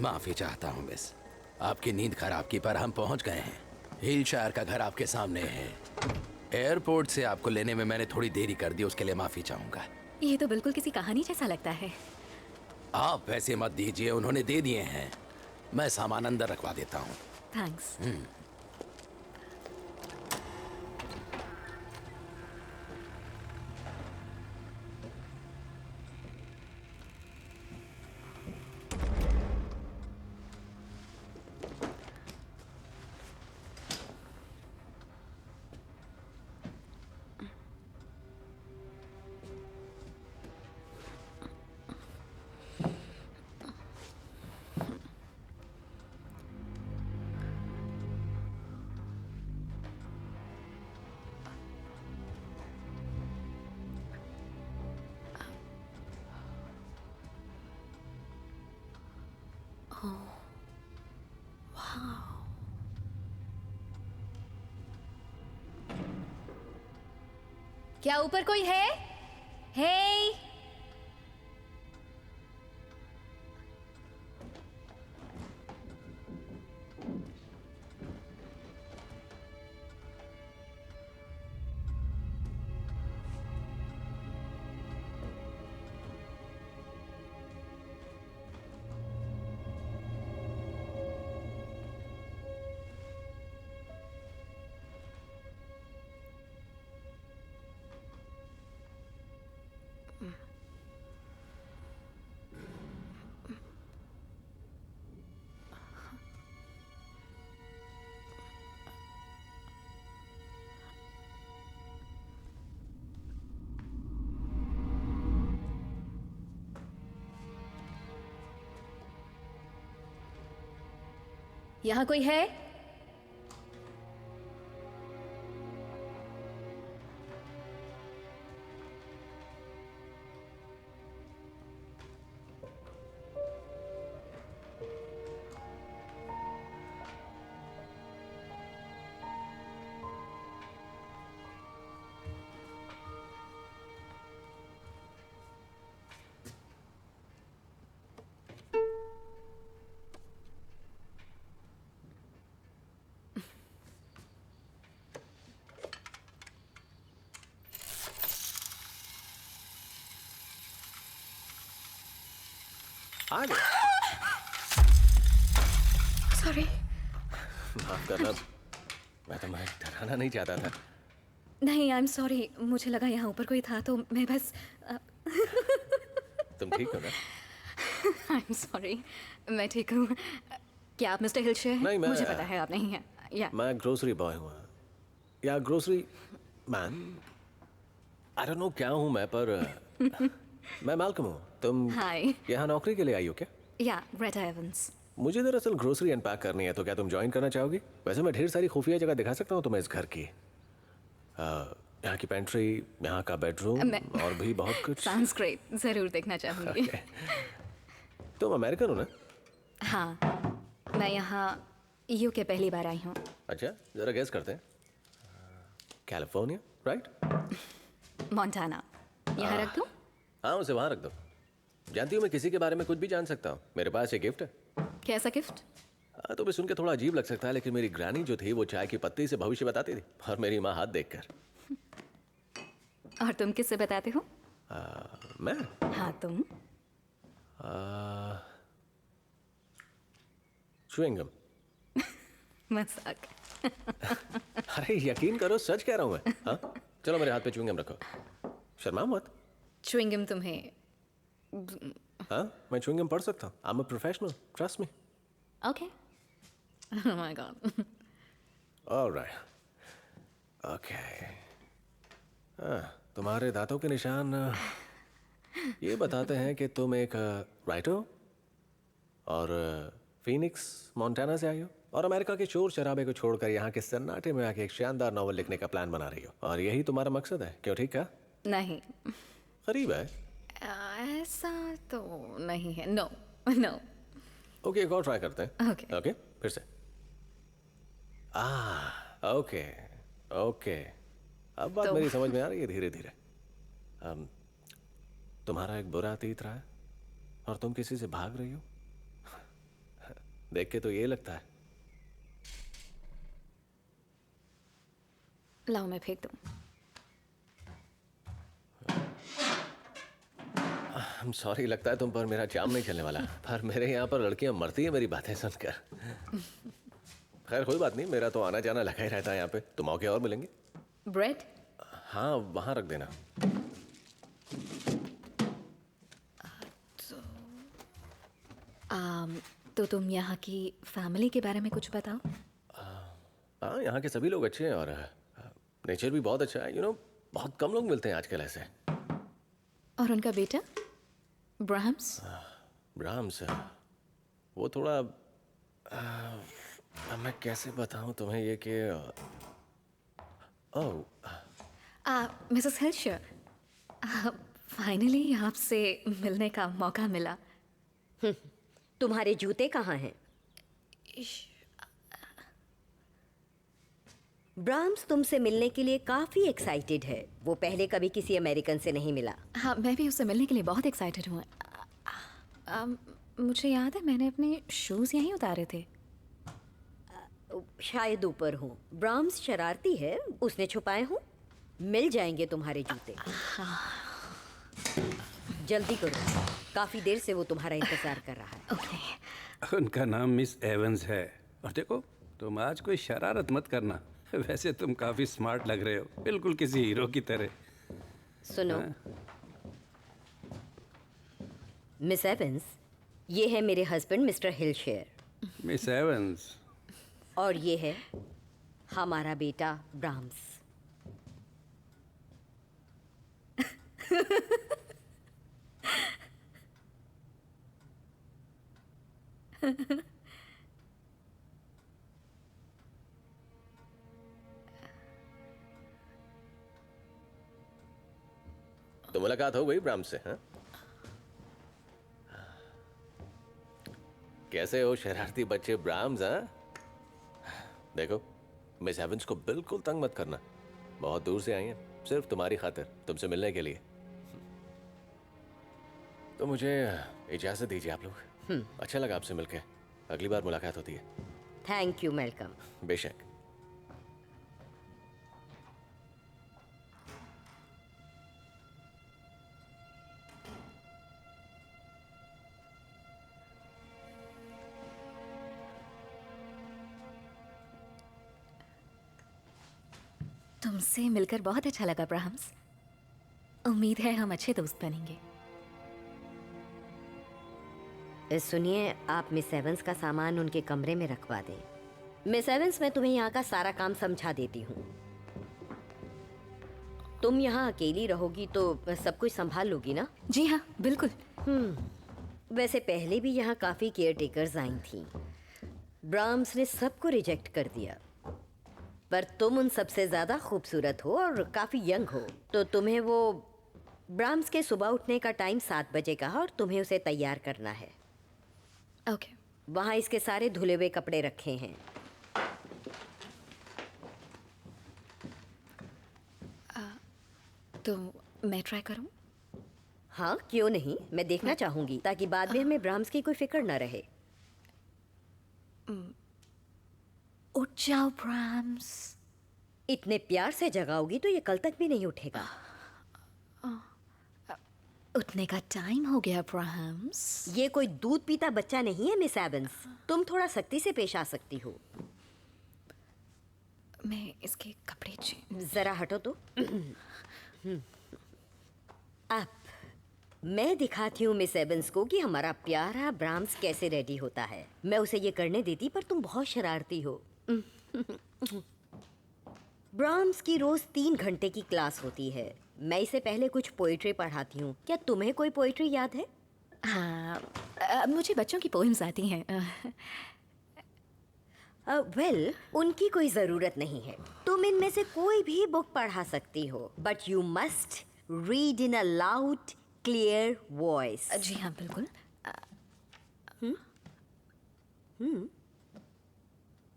माफी चाहता हूँ मिस, आपकी नींद खराब की, पर हम पहुंच गए हैं। हिलशायर का घर आपके सामने है। एयरपोर्ट से आपको लेने में मैंने थोड़ी देरी कर दी, उसके लिए माफी चाहूंगा। ये तो बिल्कुल किसी कहानी जैसा लगता है। आप पैसे मत दीजिए, उन्होंने दे दिए हैं। मैं सामान अंदर रखवा देता हूँ। थैंक्स। क्या ऊपर कोई है? हे! यहाँ कोई है? आ गया। सॉरी। माफ करना, मैं तुम्हें डराना नहीं चाहता था। नहीं, आई एम सॉरी। मुझे लगा यहाँ ऊपर कोई था तो मैं बस तुम ठीक हो ना? I am sorry. मैं ठीक हूँ। क्या आप मिस्टर हिलशेयर हैं? नहीं, मैं मुझे पता है आप नहीं हैं। या मैं ग्रोसरी बॉय हूँ या grocery man. I don't know क्या हूँ मैं, पर मैं मालकम हूँ। तुम हाय। यहाँ नौकरी के लिए आई हो क्या? या ग्रेटा एवंस। मुझे दरअसल ग्रोसरी अनपैक करनी है, तो क्या तुम ज्वाइन करना चाहोगी? वैसे मैं ढेर सारी खुफिया जगह दिखा सकता हूँ तुम्हें इस घर की। यहाँ की पेंट्री, यहाँ का बेडरूम और भी बहुत कुछ। Sounds great. जरूर देखना चाहूंगी। Okay. तुम अमेरिकन हो ना? हाँ, मैं यहाँ यूके पहली बार आई हूँ। अच्छा, जरा गेस करते हैं। California, right? मोंटाना। यहाँ रख दूँ? हाँ, उसे वहाँ रख दो। जानती हूँ मैं किसी के बारे में कुछ भी जान सकता हूँ। मेरे पास एक गिफ्ट है। कैसा गिफ्ट? तो भी सुन के थोड़ा अजीब लग सकता है, लेकिन मेरी ग्रैनी जो थी वो चाय की पत्ती से भविष्य बताती थी, और मेरी माँ हाथ देखकर। और तुम किससे बताते हो? मैं? हाँ, तुम। च्युइंगम। मजाक। अरे यकीन करो, सच कह रहा हूँ मैं। हाँ, चलो मेरे हाथ पे च्युइंगम रखो, शर्मा मत। च्युइंगम तुम्हें? हाँ, मैं च्युइंगम पढ़ सकता हूँ। I am a professional, trust me. Okay. Oh my God. Alright. Okay. तुम्हारे दांतों के निशान ये बताते हैं कि तुम एक राइटर हो और फीनिक्स मोंटाना से आई हो, और अमेरिका के शोर शराबे को छोड़कर यहाँ के सन्नाटे में आके एक शानदार नॉवल लिखने का प्लान बना रही हो, और यही तुम्हारा मकसद है। क्यों, ठीक है? नहीं, करीब है। ऐसा तो नहीं है। No no. ओके, एक और ट्राई करते हैं। ओके। ओके, फिर से। ओके ओके, अब बात तो मेरी समझ में आ रही है धीरे धीरे। तुम्हारा एक बुरा अतीत रहा है और तुम किसी से भाग रही हो। देख के तो ये लगता है। लाओ मैं फेंक दूँ। I'm sorry, लगता है तुम पर मेरा जाम नहीं चलने वाला, पर मेरे यहाँ पर लड़कियाँ मरती है मेरी बातें सुनकर। खैर कोई बात नहीं, मेरा तो आना जाना लगा ही रहता है यहाँ पे। तुम आओ के और मिलेंगे। ब्रेड? हाँ, वहाँ रख देना। तो तुम यहाँ की फैमिली के बारे में कुछ बताओ। हाँ, यहाँ के सभी लोग अच्छे हैं और नेचर भी बहुत अच्छा है। बहुत कम लोग मिलते हैं आजकल ऐसे। और उनका बेटा ब्राह्म्स? ब्राह्म्स, वो थोड़ा मैं कैसे बताऊँ तुम्हें ये कि ओह, मिसेस हिल्शर, फाइनली आपसे मिलने का मौका मिला। तुम्हारे जूते कहाँ हैं? ब्राह्म्स तुमसे मिलने के लिए काफी एक्साइटेड है। वो पहले कभी किसी अमेरिकन से नहीं मिला। हाँ, मैं भी उससे मिलने के लिए बहुत एक्साइटेड हूँ। मुझे याद है मैंने अपने शूज़ यहीं उतारे थे। शायद ऊपर हो। ब्राह्म्स शरारती है, उसने छुपाए हों। मिल जाएंगे तुम्हारे जूते। जल्दी करो, काफी देर से वो तुम्हारा इंतजार कर रहा है। ओके। उनका नाम मिस एवंस है। और देखो, तुम आज कोई शरारत मत करना। वैसे तुम काफी स्मार्ट लग रहे हो, बिल्कुल किसी हीरो की तरह। सुनो मिस एवंस, ये है मेरे हस्बैंड मिस्टर हिलशेयर। मिस एवंस, और ये है हमारा बेटा ब्राह्म्स। तो मुलाकात हो गई ब्राह्म्स से? हाँ, कैसे हो शरारती बच्चे ब्राह्म्स? हाँ, देखो, मिस एवंस को बिल्कुल तंग मत करना। बहुत दूर से आई हैं, सिर्फ तुम्हारी खातिर, तुमसे मिलने के लिए। तो मुझे इजाजत दीजिए आप लोग। अच्छा लगा आपसे मिलके। अगली बार मुलाकात होती है। Thank you, welcome. बेशक। तुमसे मिलकर बहुत अच्छा लगा ब्राह्म्स। उम्मीद है हम अच्छे दोस्त बनेंगे। सुनिए, आप मिस एवंस का सामान उनके कमरे में रखवा दें। मिस एवंस, मैं तुम्हें यहाँ का सारा काम समझा देती हूँ। तुम यहाँ अकेली रहोगी तो सब कुछ संभाल लोगी ना? जी हाँ, बिल्कुल। वैसे पहले भी यहाँ काफी केयर टेकर्स आई थी। ब्राह्म्स ने सबको रिजेक्ट कर दिया, पर तुम उन सबसे ज्यादा खूबसूरत हो और काफी यंग हो, तो तुम्हें वो ब्राह्म्स के सुबह उठने का टाइम 7 बजे का है और तुम्हें उसे तैयार करना है। ओके। वहाँ इसके सारे धुले हुए कपड़े रखे हैं। तो मैं ट्राई करूँ? हाँ, क्यों नहीं, मैं देखना चाहूंगी ताकि बाद में हमें ब्राह्म्स की कोई फिक्र न रहे। उठ जाओ ब्राह्म्स। इतने प्यार से जगाओगी तो ये कल तक भी नहीं उठेगा। उठने का टाइम हो गया ब्राह्म्स। ये कोई दूध पीता बच्चा नहीं है मिस एवंस, तुम थोड़ा सख्ती से पेश आ सकती हो। मैं इसके कपड़े जरा हटो तो। अब मैं दिखाती हूँ मिस एवंस को कि हमारा प्यारा ब्राह्म्स कैसे रेडी होता है। मैं उसे ये करने देती, पर तुम बहुत शरारती हो। ब्राह्म्स की रोज 3 घंटे की क्लास होती है। मैं इसे पहले कुछ पोइट्री पढ़ाती हूँ। क्या तुम्हें कोई पोइट्री याद है? हाँ, मुझे बच्चों की पोएम्स आती हैं। वेल, उनकी कोई ज़रूरत नहीं है। तुम इनमें से कोई भी बुक पढ़ा सकती हो, but you must read in a loud clear voice. जी हाँ, बिल्कुल।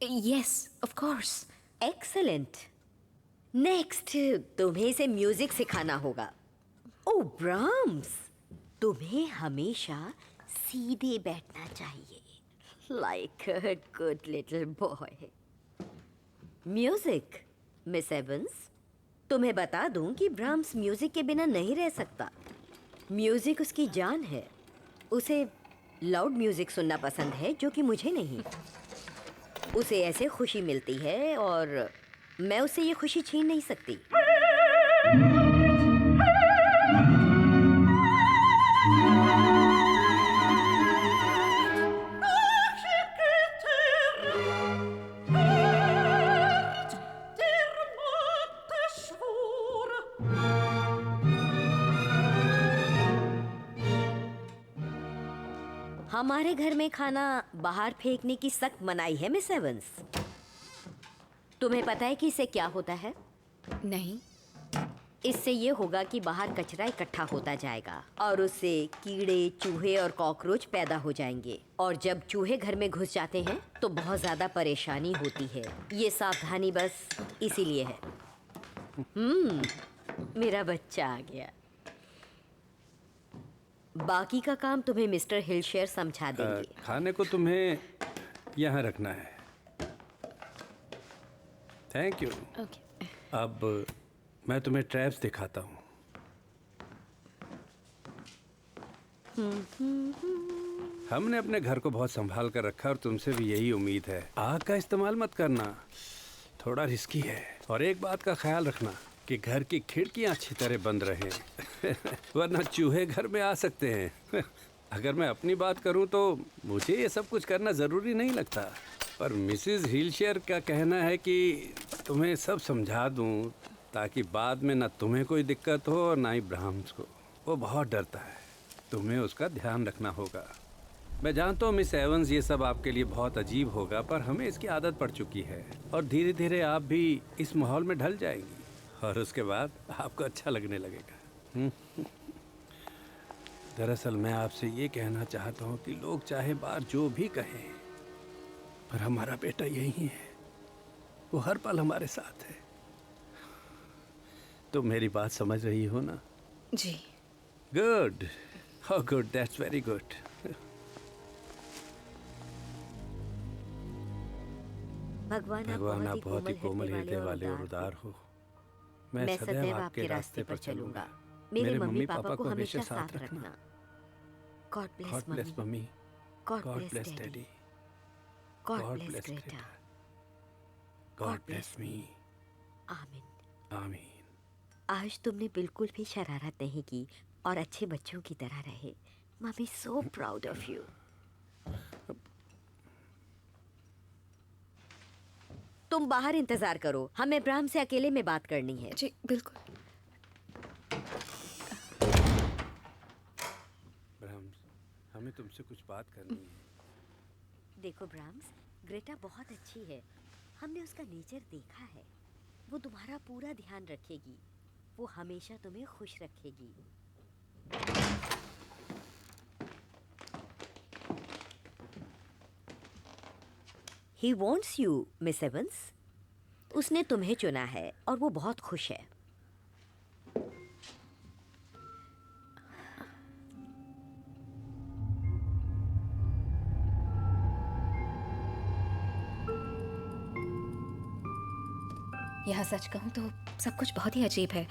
Yes, of course. Excellent. Next, तुम्हें इसे म्यूजिक सिखाना होगा। ओह ब्राह्म्स, तुम्हें हमेशा सीधे बैठना चाहिए। like a good little boy. Music miss Evans, तुम्हें बता दूं कि ब्राह्म्स म्यूजिक के बिना नहीं रह सकता. म्यूजिक उसकी जान है. उसे लाउड म्यूजिक सुनना पसंद है, जो कि मुझे नहीं. उसे ऐसे खुशी मिलती है और मैं उससे ये खुशी छीन नहीं सकती. हमारे घर में खाना बाहर फेंकने की सख्त मनाही है मिस एवंस. तुम्हें पता है कि इससे क्या होता है? नहीं. इससे ये होगा कि बाहर कचरा इकट्ठा होता जाएगा और उससे कीड़े, चूहे और कॉकरोच पैदा हो जाएंगे. और जब चूहे घर में घुस जाते हैं तो बहुत ज़्यादा परेशानी होती है. ये सावधानी बस इसीलिए है. मेरा बच्चा आ गया. बाकी का काम तुम्हें मिस्टर हिलशेयर समझा देंगे. खाने को तुम्हें यहाँ रखना है. Thank you. ओके. अब मैं तुम्हें ट्रैप्स दिखाता हूँ. हमने अपने घर को बहुत संभाल कर रखा और तुमसे भी यही उम्मीद है. आग का इस्तेमाल मत करना, थोड़ा रिस्की है. और एक बात का ख्याल रखना कि घर की खिड़कियाँ अच्छी तरह बंद रहें वरना चूहे घर में आ सकते हैं. अगर मैं अपनी बात करूं तो मुझे ये सब कुछ करना ज़रूरी नहीं लगता, पर मिसेस हिलशेयर का कहना है कि तुम्हें सब समझा दूं ताकि बाद में ना तुम्हें कोई दिक्कत हो और ना ही ब्राह्म्स को. वो बहुत डरता है, तुम्हें उसका ध्यान रखना होगा. मैं जानता हूँ मिस एवंस, ये सब आपके लिए बहुत अजीब होगा, पर हमें इसकी आदत पड़ चुकी है और धीरे धीरे आप भी इस माहौल में ढल जाएंगी और उसके बाद आपको अच्छा लगने लगेगा. दरअसल मैं आपसे ये कहना चाहता हूँ कि लोग चाहे बाहर जो भी कहें, पर हमारा बेटा यही है. वो हर पल हमारे साथ है. तुम मेरी बात समझ रही हो ना? जी. Good. How good. That's very good. भगवान आप बहुत ही कोमल हृदय वाले और उदार हो. मैं सदैव आपके रास्ते पर चलूंगा. मेरे मम्मी पापा को हमेशा साथ रखना. God bless mummy. God bless daddy. God bless Greta. God bless me. आमीन. आमीन. आज तुमने बिल्कुल भी शरारत नहीं की और अच्छे बच्चों की तरह रहे. Mummy so proud of you. तुम बाहर इंतजार करो, हमें ब्राह्म से अकेले में बात करनी है. जी बिल्कुल. ब्राह्म्स, हमें तुमसे कुछ बात करनी है. देखो ब्राह्म्स, ग्रेटा बहुत अच्छी है. हमने उसका नेचर देखा है. वो तुम्हारा पूरा ध्यान रखेगी. वो हमेशा तुम्हें खुश रखेगी. He wants you, miss Evans. उसने तुम्हें चुना है और वो बहुत खुश है. यहाँ सच कहूँ तो सब कुछ बहुत ही अजीब है.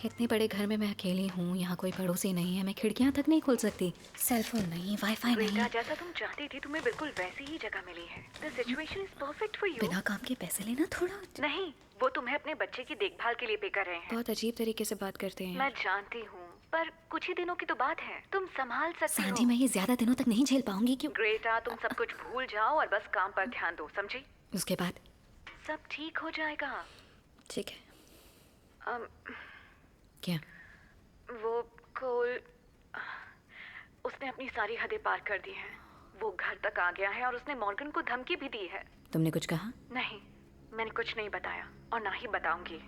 इतने बड़े घर में मैं अकेली हूँ, यहाँ कोई पड़ोसी नहीं है, मैं खिड़कियाँ तक नहीं खोल सकती, सेलफोन नहीं, वाईफाई नहीं. जैसा तुम चाहती थी तुम्हें बिल्कुल वैसी ही जगह मिली है. The situation is perfect for you. बिना काम के पैसे लेना थोड़ा. नहीं, वो तुम्हें अपने बच्चे की देखभाल के लिए पे कर रहे हैं. बहुत अजीब तरीके से बात करते हैं. मैं जानती हूँ, पर कुछ ही दिनों की तो बात है. तुम संभाल सकती सांजी, हो. मैं ये ज्यादा दिनों तक नहीं झेल पाऊंगी. क्यों? ग्रेटा, तुम सब कुछ भूल जाओ और बस काम पर ध्यान दो, समझी? उसके बाद सब ठीक हो जाएगा. ठीक है. अम, क्या? वो कोल, उसने अपनी सारी हदें पार कर दी हैं. वो घर तक आ गया है और उसने मॉर्गन को धमकी भी दी है. तुमने कुछ कहा? नहीं, मैंने कुछ नहीं बताया और ना ही बताऊंगी.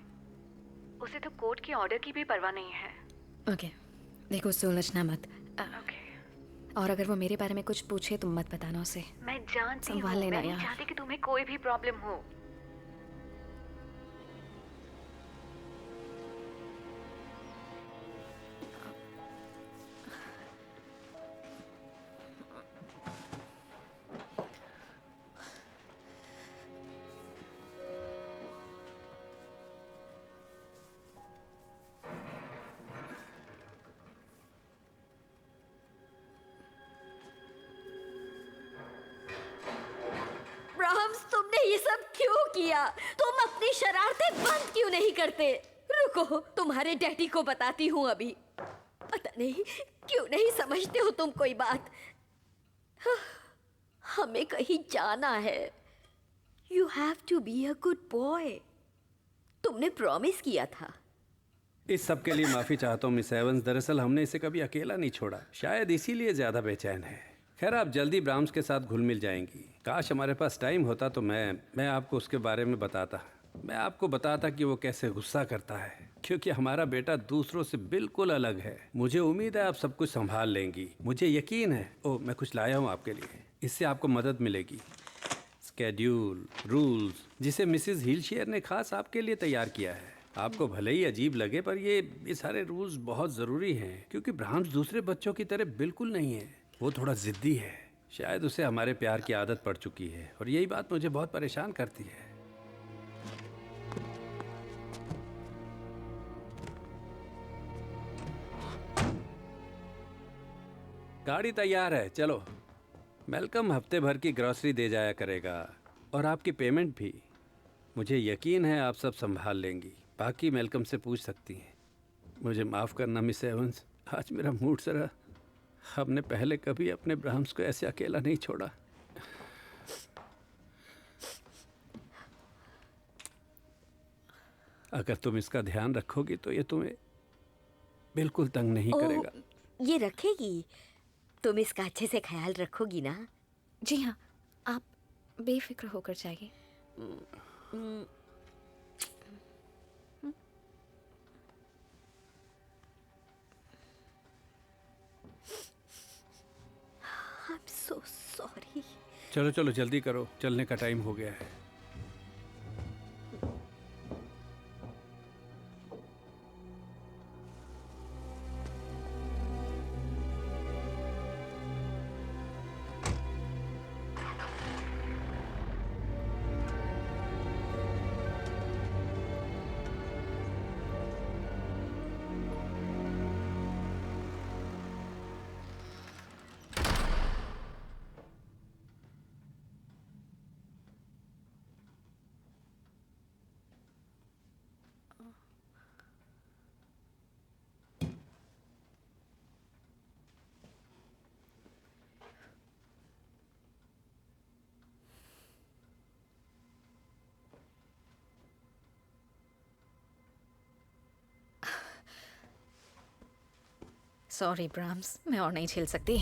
उसे तो कोर्ट के ऑर्डर की भी परवाह नहीं है. ओके. देखो, सुलझना मत. ओके. और अगर वो मेरे बारे में कुछ पूछे तो मत बताना उसे. मैं जानती हूँ. संभाल लेना मैं नहीं यार. चाहती कि तुम्हें कोई भी प्रॉब्लम हो. किया? तुम अपनी शरारतें बंद क्यों नहीं करते? रुको, तुम्हारे डैडी को बताती हूँ अभी। पता नहीं क्यों नहीं समझते हो तुम कोई बात। हमें कहीं जाना है। You have to be a good boy. तुमने प्रॉमिस किया था। इस सब के लिए माफ़ी चाहता हूँ मिस एवंस। दरअसल हमने इसे कभी अकेला नहीं छोड़ा, शायद इसीलिए ज़्यादा बेचैन है। खैर, आप जल्दी ब्राह्म्स के साथ घुल मिल जाएंगी। काश हमारे पास टाइम होता तो मैं आपको उसके बारे में बताता। मैं आपको बताता कि वो कैसे गुस्सा करता है, क्योंकि हमारा बेटा दूसरों से बिल्कुल अलग है। मुझे उम्मीद है आप सब कुछ संभाल लेंगी, मुझे यकीन है। ओह, मैं कुछ लाया हूँ आपके लिए, इससे आपको मदद मिलेगी। स्केड्यूल, रूल्स, जिसे मिसिस हिलशेयर ने खास आपके लिए तैयार किया है। आपको भले ही अजीब लगे, पर ये सारे रूल्स बहुत ज़रूरी हैं, क्योंकि ब्राह्म्स दूसरे बच्चों की तरह बिल्कुल नहीं है। वो थोड़ा ज़िद्दी है। शायद उसे हमारे प्यार की आदत पड़ चुकी है, और यही बात मुझे बहुत परेशान करती है। गाड़ी तैयार है, चलो। मेलकम हफ्ते भर की ग्रॉसरी दे जाया करेगा, और आपकी पेमेंट भी। मुझे यकीन है आप सब संभाल लेंगी। बाकी मेलकम से पूछ सकती हैं। मुझे माफ़ करना मिस एवंस, आज मेरा मूड ज़रा। हमने पहले कभी अपने ब्राह्म्स को ऐसे अकेला नहीं छोड़ा। अगर तुम इसका ध्यान रखोगी तो ये तुम्हें बिल्कुल तंग नहीं करेगा। ये रखेगी? तुम इसका अच्छे से ख्याल रखोगी ना? जी हाँ, आप बेफिक्र होकर जाइए। I'm so sorry. चलो चलो जल्दी करो, चलने का टाइम हो गया है। सॉरी ब्राह्म्स, मैं और नहीं झेल सकती।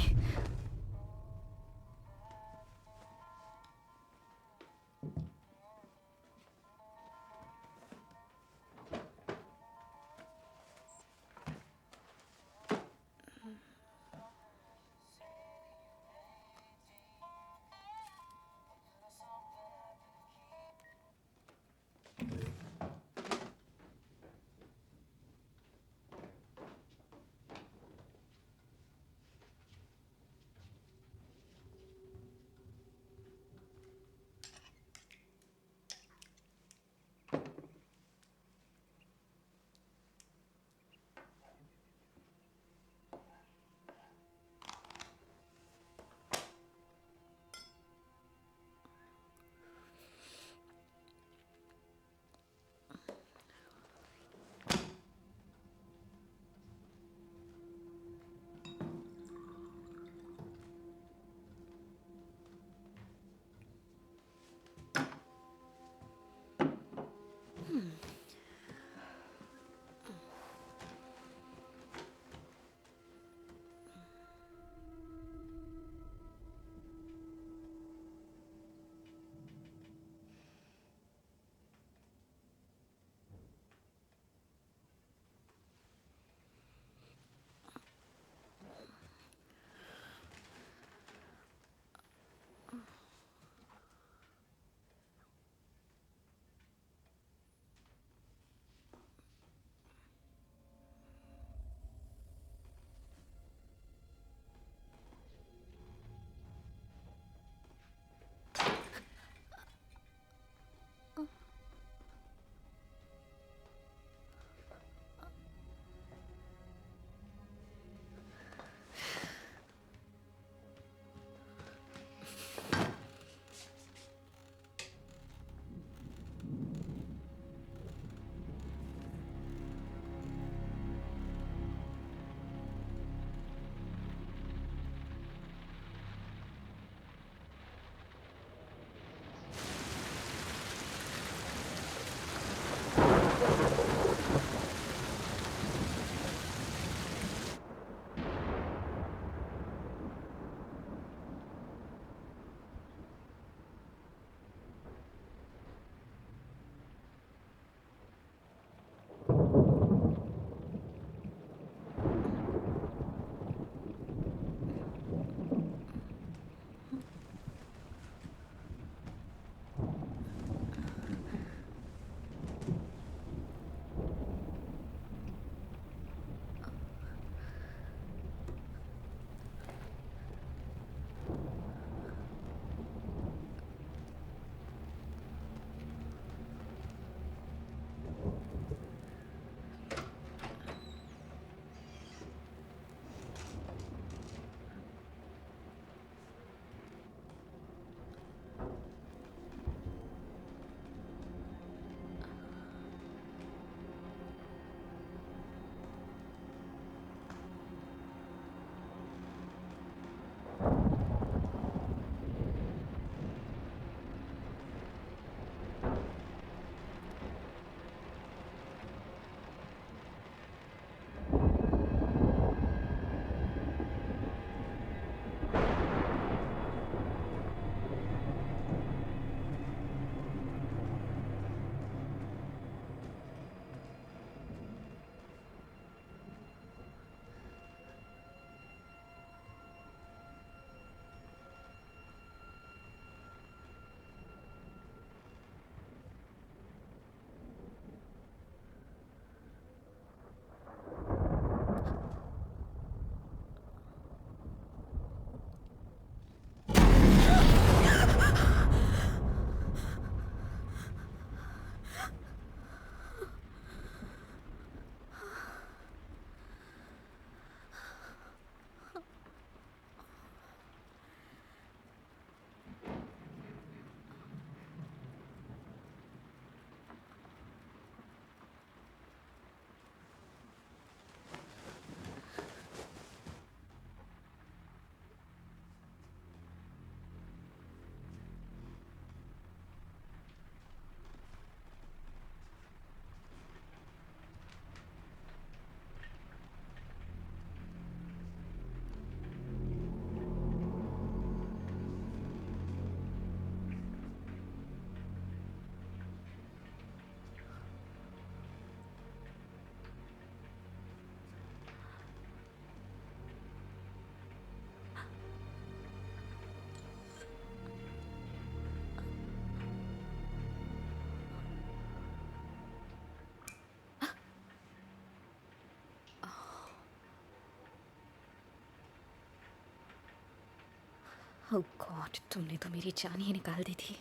ओह गॉड, तुमने तो मेरी जान ही निकाल दी थी।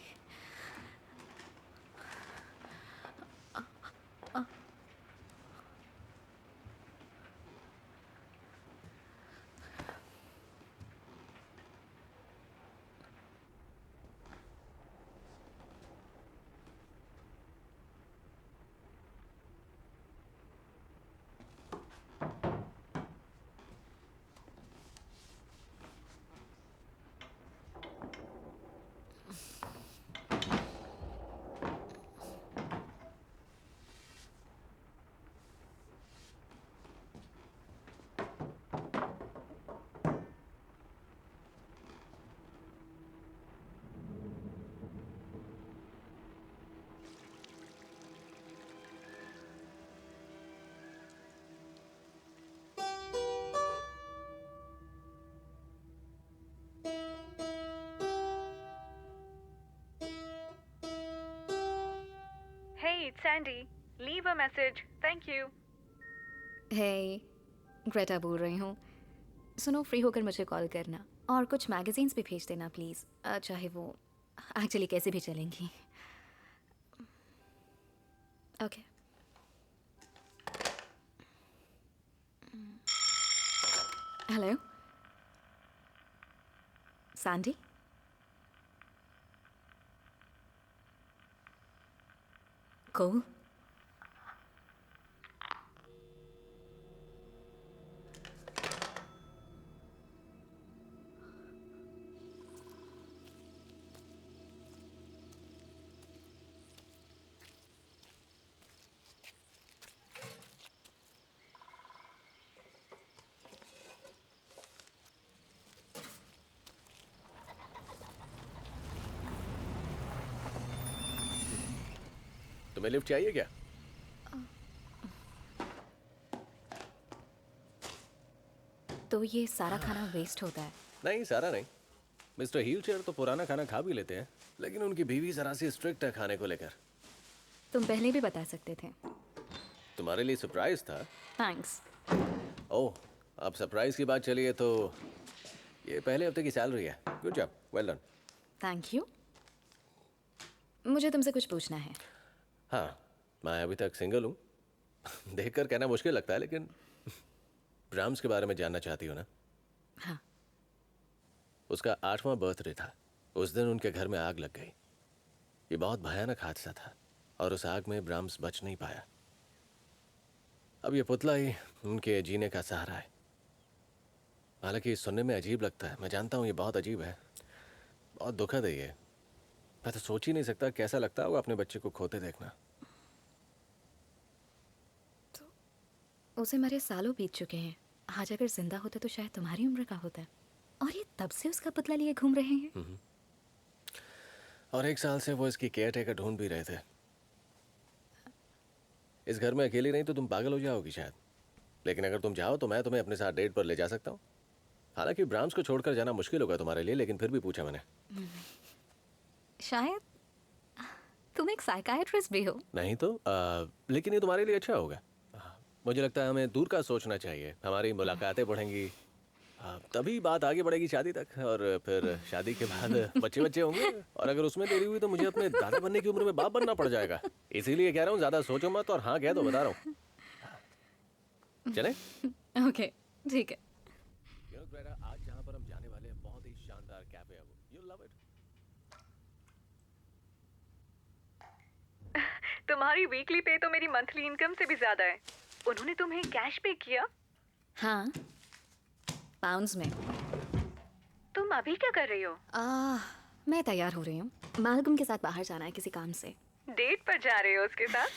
Hey, it's Sandy. Leave a message. Thank you. Hey, Greta बोल रही हूँ। सुनो, फ्री होकर मुझे कॉल करना और कुछ मैगजीन्स भी भेज देना प्लीज़, चाहे वो एक्चुअली कैसे भी चलेंगी। ओके। Hello Sandy. Cool. तुम्हें लिफ्ट चाहिए क्या? तो ये सारा खाना वेस्ट होता है? नहीं, सारा नहीं। मिस्टर व्हीलचेयर तो पुराना खाना खा भी लेते हैं, लेकिन उनकी बीवी जरा सी स्ट्रिक्ट है खाने को लेकर। तुम पहले भी बता सकते थे। तुम्हारे लिए सरप्राइज था। थैंक्स। ओह, अब सरप्राइज की बात चली है तो ये पहले हफ्ते की सैलरी है। Good job, well done. Thank you. मुझे तुमसे कुछ पूछना है। हाँ, मैं अभी तक सिंगल हूँ। देखकर कहना मुश्किल लगता है, लेकिन ब्राह्म्स के बारे में जानना चाहती हो ना? हाँ। उसका 8वां बर्थडे था। उस दिन उनके घर में आग लग गई। ये बहुत भयानक हादसा था और उस आग में ब्राह्म्स बच नहीं पाया। अब ये पुतला ही उनके जीने का सहारा है। हालांकि सुनने में अजीब लगता है, मैं जानता हूँ ये बहुत अजीब है, बहुत दुखद है ये। मैं तो सोच ही नहीं सकता कैसा लगता होगा अपने बच्चे को खोते देखना। उसे मरे सालों बीत चुके हैं। आज अगर जिंदा होता तो शायद तुम्हारी उम्र का होता। और ये तब से उसका पुतला लिए घूम रहे हैं। और 1 साल से वो इसकी केयर टेकर ढूंढ भी रहे थे। इस घर में अकेली नहीं तो तुम पागल हो जाओगी शायद, लेकिन अगर तुम चाहो तो मैं तुम्हें अपने साथ डेट पर ले जा सकता हूँ। हालांकि ब्राह्म्स को छोड़कर जाना मुश्किल होगा तुम्हारे लिए, लेकिन फिर भी पूछा मैंने। शायद तुम एक साइकाइट्रिस्ट भी हो। नहीं तो लेकिन ये तुम्हारे लिए अच्छा होगा। मुझे लगता है हमें दूर का सोचना चाहिए। हमारी मुलाकातें बढ़ेंगी, तभी बात आगे बढ़ेगी शादी तक, और फिर शादी के बाद बच्चे बच्चे होंगे, और अगर उसमें देरी हुई तो मुझे अपने दादा बनने की उम्र में बाप बनना पड़ जाएगा। इसीलिए कह रहा हूँ ज़्यादा सोचो मत, और हाँ कह दो, बता रहा हूँ। चले? ओके, ठीक है। आज जहाँ पर हम जाने वाले हैं बहुत ही शानदार कैफे है वो। You'll love it. तुम्हारी वीकली पे तो मेरी मंथली इनकम से भी ज्यादा है। उन्होंने तुम्हें कैश पे किया? हाँ, पाउंड्स में। तुम अभी क्या कर रही हो? मैं तैयार हो रही हूँ। मालगम के साथ बाहर जाना है किसी काम से। डेट पर जा रहे हो उसके साथ?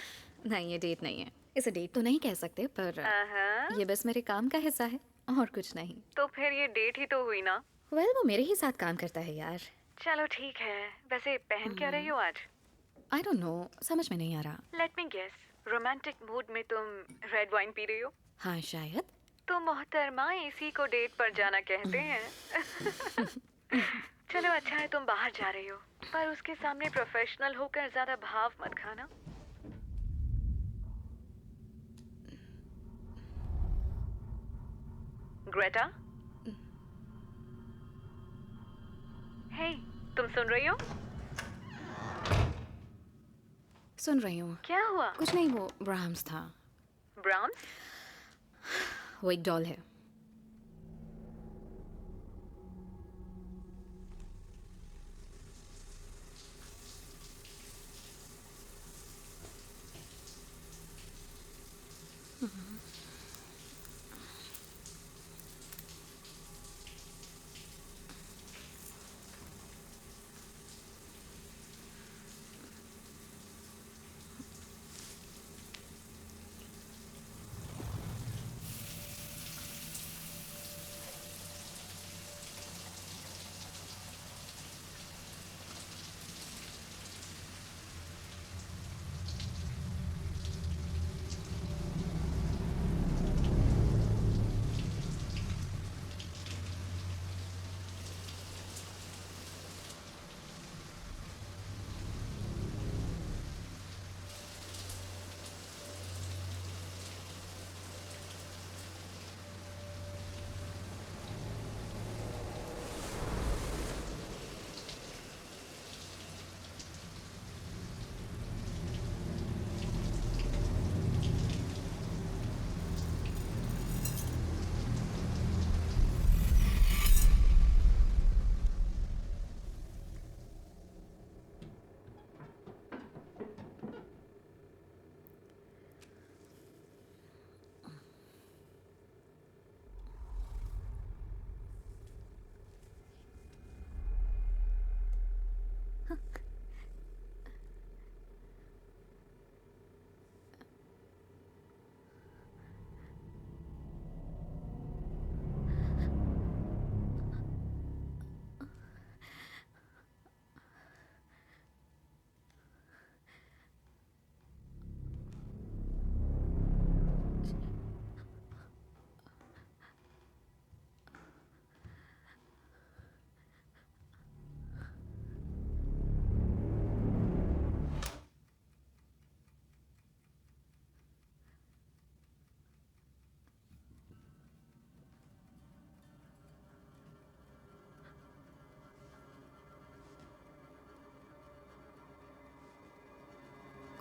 नहीं, ये डेट नहीं है। इसे डेट तो नहीं कह सकते, पर ये बस मेरे काम का हिस्सा है और कुछ नहीं। तो फिर ये डेट ही तो हुई ना? वेल, वो मेरे ही साथ काम करता है यार। चलो ठीक है। वैसे पहन क्या रही हो आज? आई डोंट नो, समझ में नहीं आ रहा। Let me guess, romantic mood में तुम रेड वाइन पी रही हो? हाँ शायद। तो मोहतरमा इसी को डेट पर जाना कहते हैं। चलो अच्छा है तुम बाहर जा रही हो, पर उसके सामने प्रोफेशनल होकर ज्यादा भाव मत खाना। ग्रेटा, हे, तुम सुन रही हो? सुन रही हूँ। क्या हुआ? कुछ नहीं, वो ब्राह्म्स था। ब्राह्म्स? वो एक डॉल है।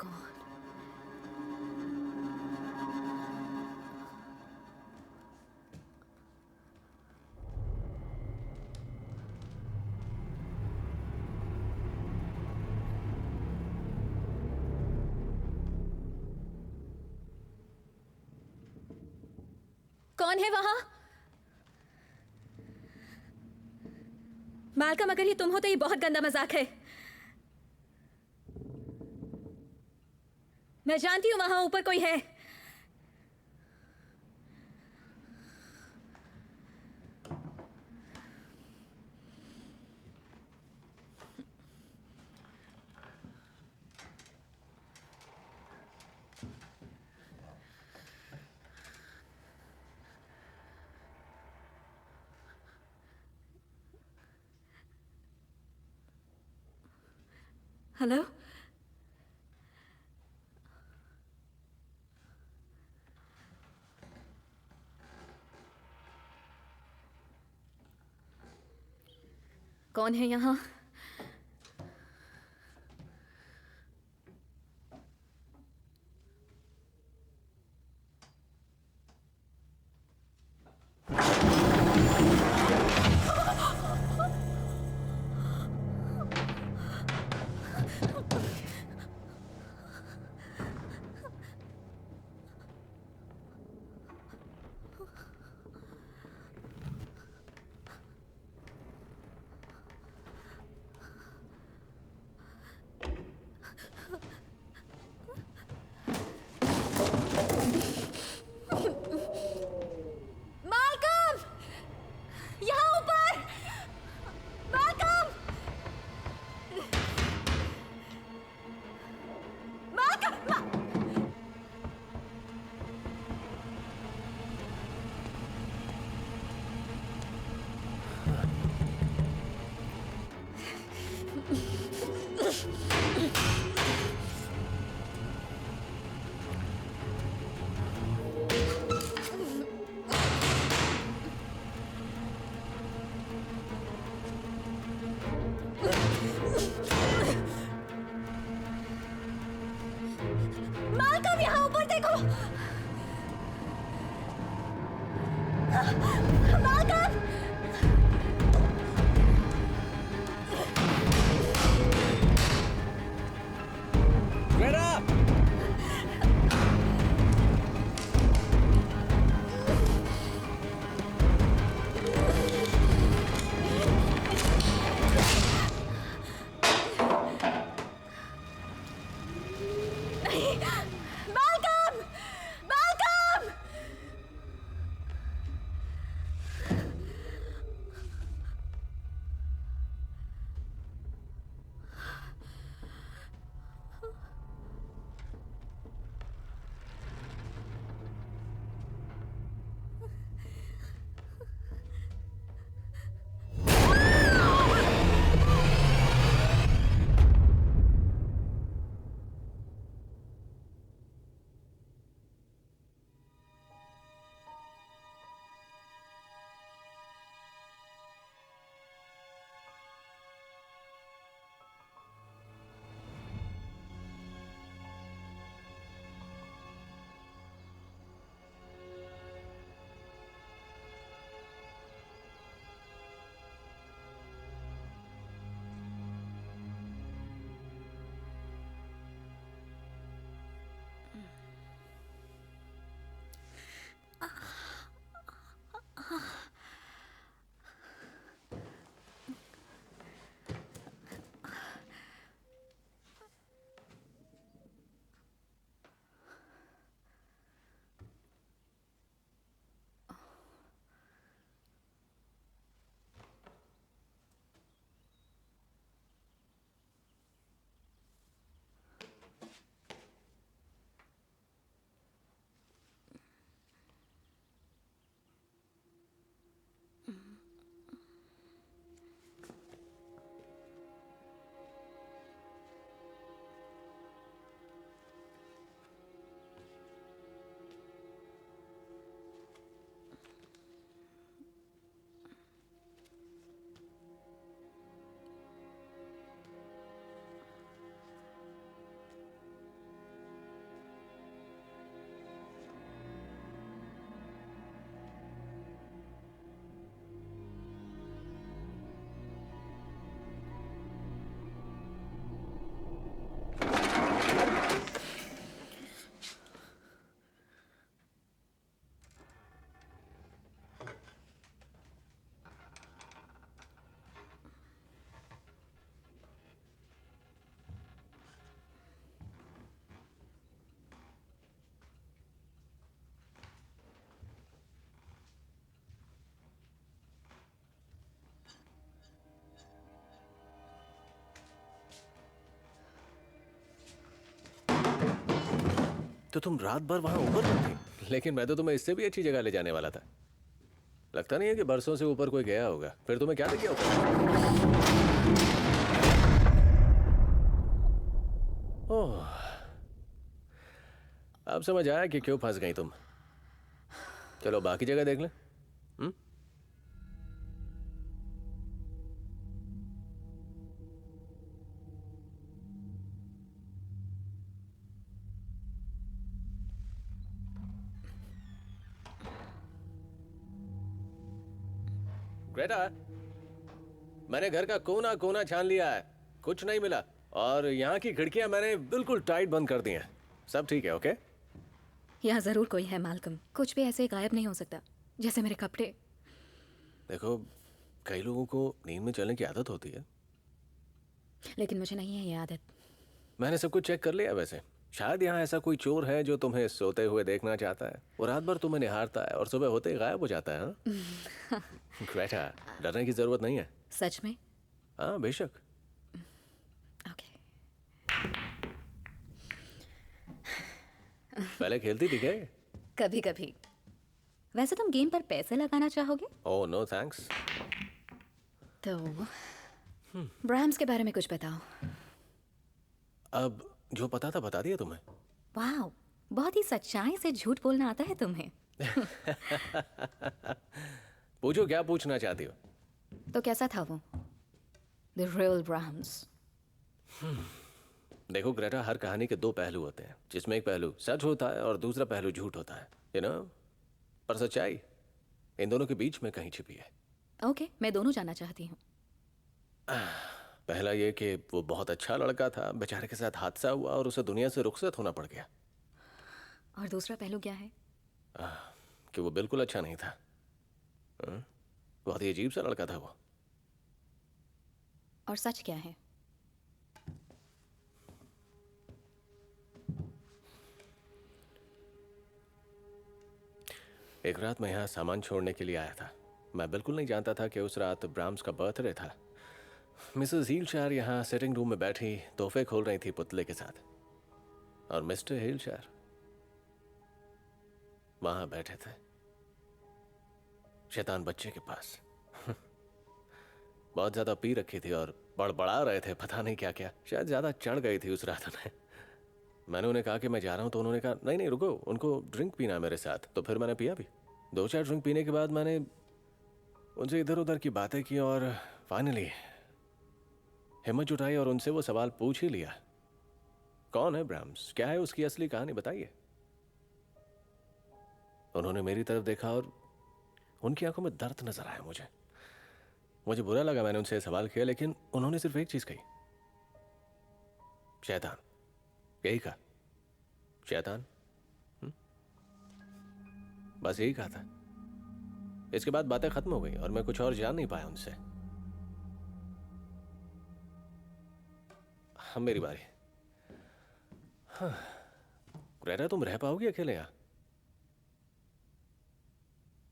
कौन? कौन है वहां? मालकम, अगर ये तुम हो तो ये बहुत गंदा मजाक है। मैं जानती हूं वहां ऊपर कोई है। हेलो? कौन है यहाँ? तो तुम रात भर वहां ऊपर तक थी, लेकिन मैं तो तुम्हें इससे भी अच्छी जगह ले जाने वाला था। लगता नहीं है कि बरसों से ऊपर कोई गया होगा। फिर तुम्हें क्या दिख गया ऊपर? ओह, अब समझ आया कि क्यों फंस गई तुम। चलो बाकी जगह देख लें। ग्रेटा, मैंने घर का कोना कोना छान लिया है, कुछ नहीं मिला। और यहाँ की खिड़कियां मैंने बिल्कुल टाइट बंद कर दी हैं। सब ठीक है? ओके। यहाँ ज़रूर कोई है मालकम, कुछ भी ऐसे गायब नहीं हो सकता जैसे मेरे कपड़े। देखो, कई लोगों को नींद में चलने की आदत होती है। लेकिन मुझे नहीं है ये आदत। मैंने सब कुछ चेक कर लिया वैसे। शायद यहाँ ऐसा कोई चोर है जो तुम्हें सोते हुए देखना चाहता है। वो रात भर तुम्हें निहारता है और सुबह होते ही गायब हो जाता है। हाँ? ग्रेटा, डरने की जरूरत नहीं है। सच में? हाँ बेशक। ओके। पहले खेलती थी क्या? कभी कभी। वैसे तुम गेम पर पैसे लगाना चाहोगे? Oh no thanks. तो ब्राह्म्स के बारे में कुछ बताओ। अब जो पता था बता दिया तुम्हें। वाह, बहुत ही सच्चाई से झूठ बोलना आता है तुम्हें। पूछो क्या पूछना चाहती हो। तो कैसा था वो, द रियल ब्राह्म्स? देखो ग्रेटा, हर कहानी के दो पहलू होते हैं, जिसमें एक पहलू सच होता है और दूसरा पहलू झूठ होता है, यू नो। पर सच्चाई इन दोनों के बीच में कहीं छिपी है। ओके, मैं दोनों जानना चाहती हूँ। पहला ये कि वो बहुत अच्छा लड़का था, बेचारे के साथ हादसा हुआ और उसे दुनिया से रुखसत होना पड़ गया। और दूसरा पहलू क्या है? कि वो बिल्कुल अच्छा नहीं था। बहुत ही अजीब सा लड़का था वो। और सच क्या है? एक रात मैं यहाँ सामान छोड़ने के लिए आया था। मैं बिल्कुल नहीं जानता था कि उस रात ब्राह्म्स का बर्थडे था। मिसेस हीलशायर यहाँ सिटिंग रूम में बैठी तोहफे खोल रही थी पुतले के साथ, और मिस्टर हीलशायर वहां बैठे थे शैतान बच्चे के पास। बहुत ज्यादा पी रखी थी और बड़बड़ा रहे थे, पता नहीं क्या क्या। शायद ज्यादा चढ़ गई थी उस रात में। मैंने उन्हें कहा कि मैं जा रहा हूं, तो उन्होंने कहा नहीं नहीं रुको, उनको ड्रिंक पीना है मेरे साथ। तो फिर मैंने पिया भी। 2-4 ड्रिंक पीने के बाद मैंने उनसे इधर उधर की बातें की और फाइनली हिम्मत जुटाई और उनसे वो सवाल पूछ ही लिया, कौन है ब्राह्म्स, क्या है उसकी असली कहानी, बताइए। उन्होंने मेरी तरफ देखा और उनकी आंखों में दर्द नजर आया। मुझे बुरा लगा मैंने उनसे सवाल किया, लेकिन उन्होंने सिर्फ एक चीज कही, शैतान। यही कहा, शैतान। बस यही कहा था। इसके बाद बातें खत्म हो गई और मैं कुछ और जान नहीं पाया उनसे। हम मेरी बारी। हाँ, ग्रेटा तुम रह पाओगी अकेले यहाँ?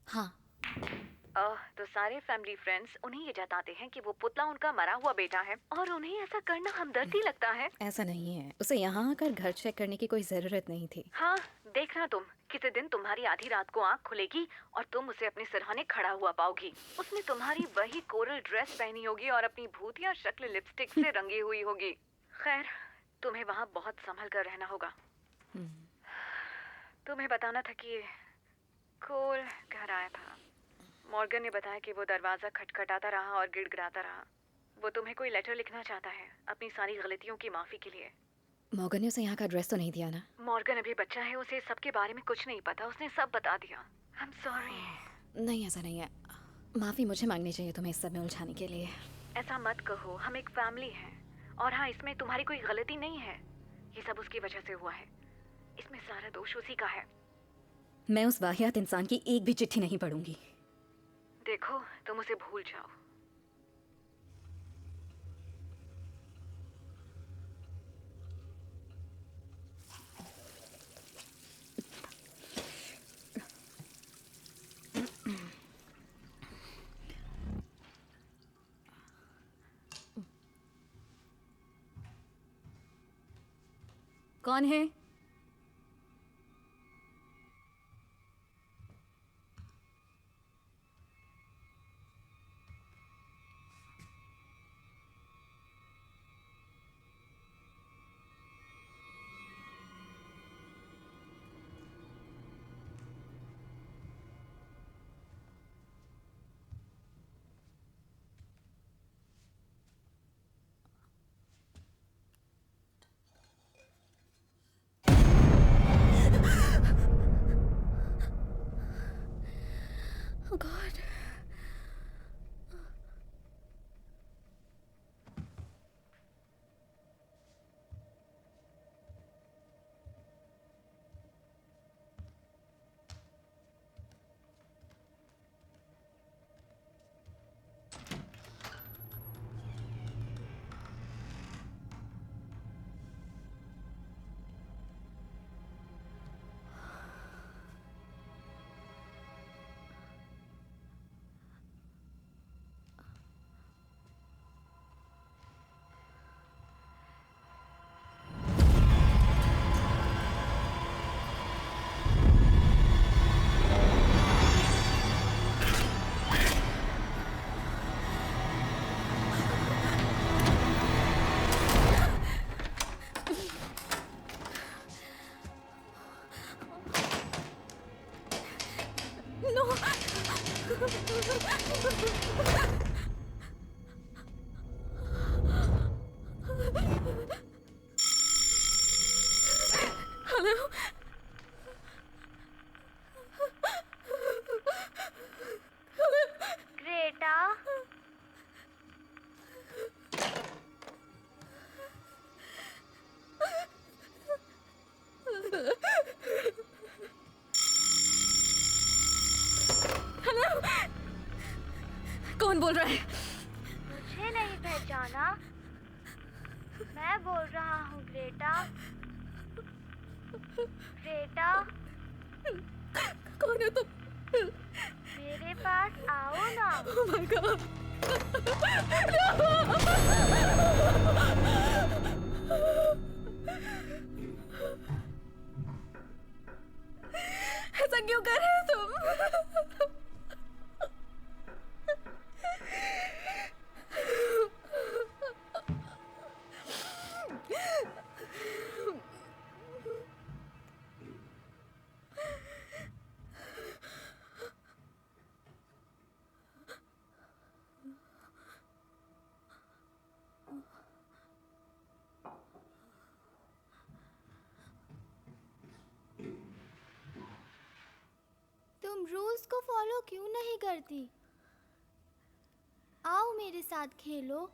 हाँ। तो सारे फैमिली फ्रेंड्स उन्हें ये जताते हैं कि वो पुतला उनका मरा हुआ बेटा है और उन्हें ऐसा करना हमदर्दी लगता है। ऐसा नहीं है, उसे यहाँ आकर घर चेक करने की कोई जरूरत नहीं थी। हाँ, देखना तुम, किसी दिन तुम्हारी आधी रात को आंख खुलेगी और तुम उसे अपने सिरहाने खड़ा हुआ पाओगी। उसने तुम्हारी वही कोरल ड्रेस पहनी होगी और अपनी भूतिया शक्ल लिपस्टिक से रंगी हुई होगी। खैर, तुम्हें वहाँ बहुत संभल कर रहना होगा। तुम्हें बताना था कि कोल घर आया था। मॉर्गन ने बताया कि वो दरवाज़ा खटखटाता रहा और गिड़गिड़ाता रहा। वो तुम्हें कोई लेटर लिखना चाहता है अपनी सारी गलतियों की माफ़ी के लिए। मॉर्गन ने उसे यहाँ का एड्रेस तो नहीं दिया ना? मॉर्गन अभी बच्चा है, उसे सबके बारे में कुछ नहीं पता। उसने सब बता दिया। I am sorry. नहीं, ऐसा नहीं है। माफ़ी मुझे मांगनी चाहिए तुम्हें इस सब में उलझाने के लिए। ऐसा मत कहो, हम एक फैमिली हैं। और हाँ, इसमें तुम्हारी कोई गलती नहीं है। ये सब उसकी वजह से हुआ है। इसमें सारा दोष उसी का है। मैं उस वाहियात इंसान की एक भी चिट्ठी नहीं पढ़ूंगी। देखो, तुम उसे भूल जाओ। कौन है? गॉड। ग्रेटा, कौन बोल रहा है? मुझे नहीं पहचाना? मैं बोल रहा हूँ ग्रेटा। ग्रेटा, कौन है तुम? मेरे पास आओ ना। Oh my God! ऐसा क्यों कर रहे हो तुम? तुम रूल्स को फॉलो क्यों नहीं करती? आओ मेरे साथ खेलो।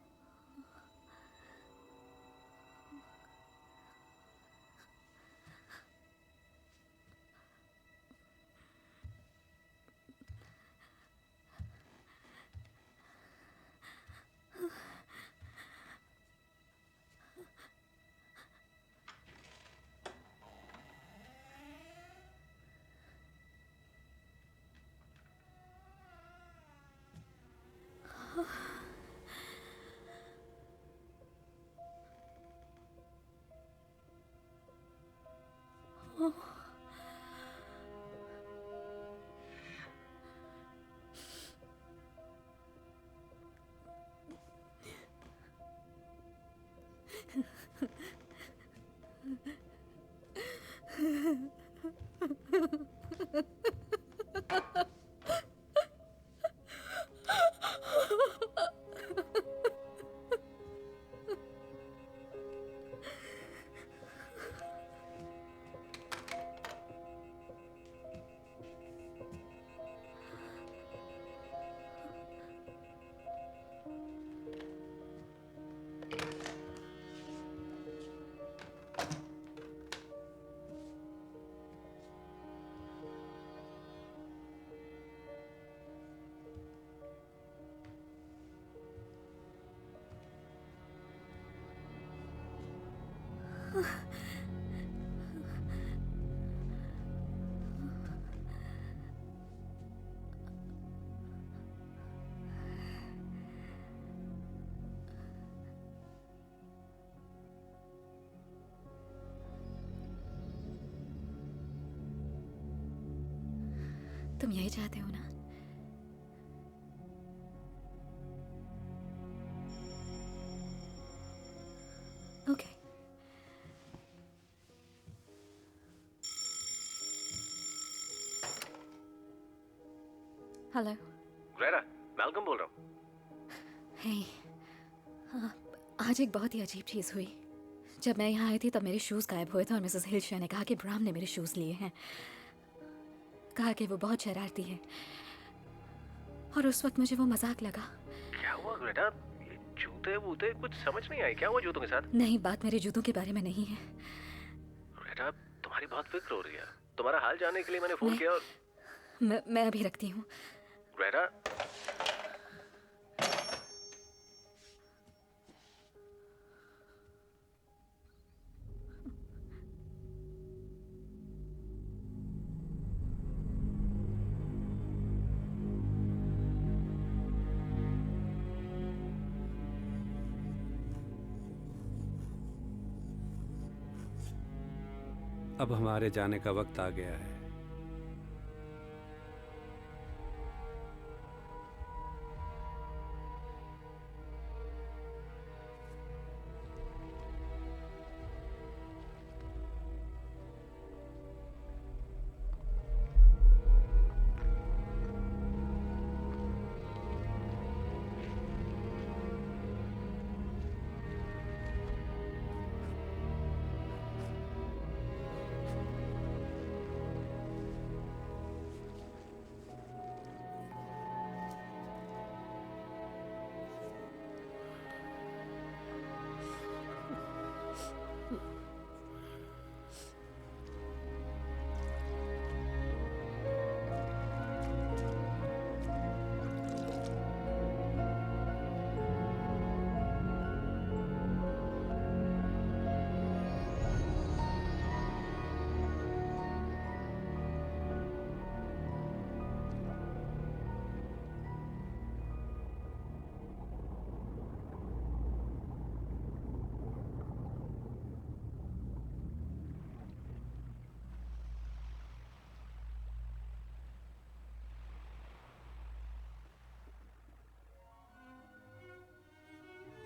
तुम यही चाहते हो ना? ओके। हेलो। ग्रेटा, मैल्कम बोल रहा हूँ। हे, आज एक बहुत ही अजीब चीज़ हुई। जब मैं यहाँ आई थी तब मेरे शूज़ गायब हुए थे और मिसेस हिल्शा ने कहा कि ब्राम ने मेरे शूज़ लिए हैं। कहा कि वो बहुत शरारती है। और उस वक्त मुझे वो मजाक लगा। क्या हुआ ग्रेटा? ये जूते वूते कुछ समझ नहीं आई, क्या हुआ जूतों के साथ? नहीं, बात मेरे जूतों के बारे में नहीं है। ग्रेटा, तुम्हारी बहुत फिक्र हो रही है। तुम्हारा हाल जानने के लिए मैंने फोन किया और मैं अभी रखती हूँ। ग्रेटा, अब हमारे जाने का वक्त आ गया है।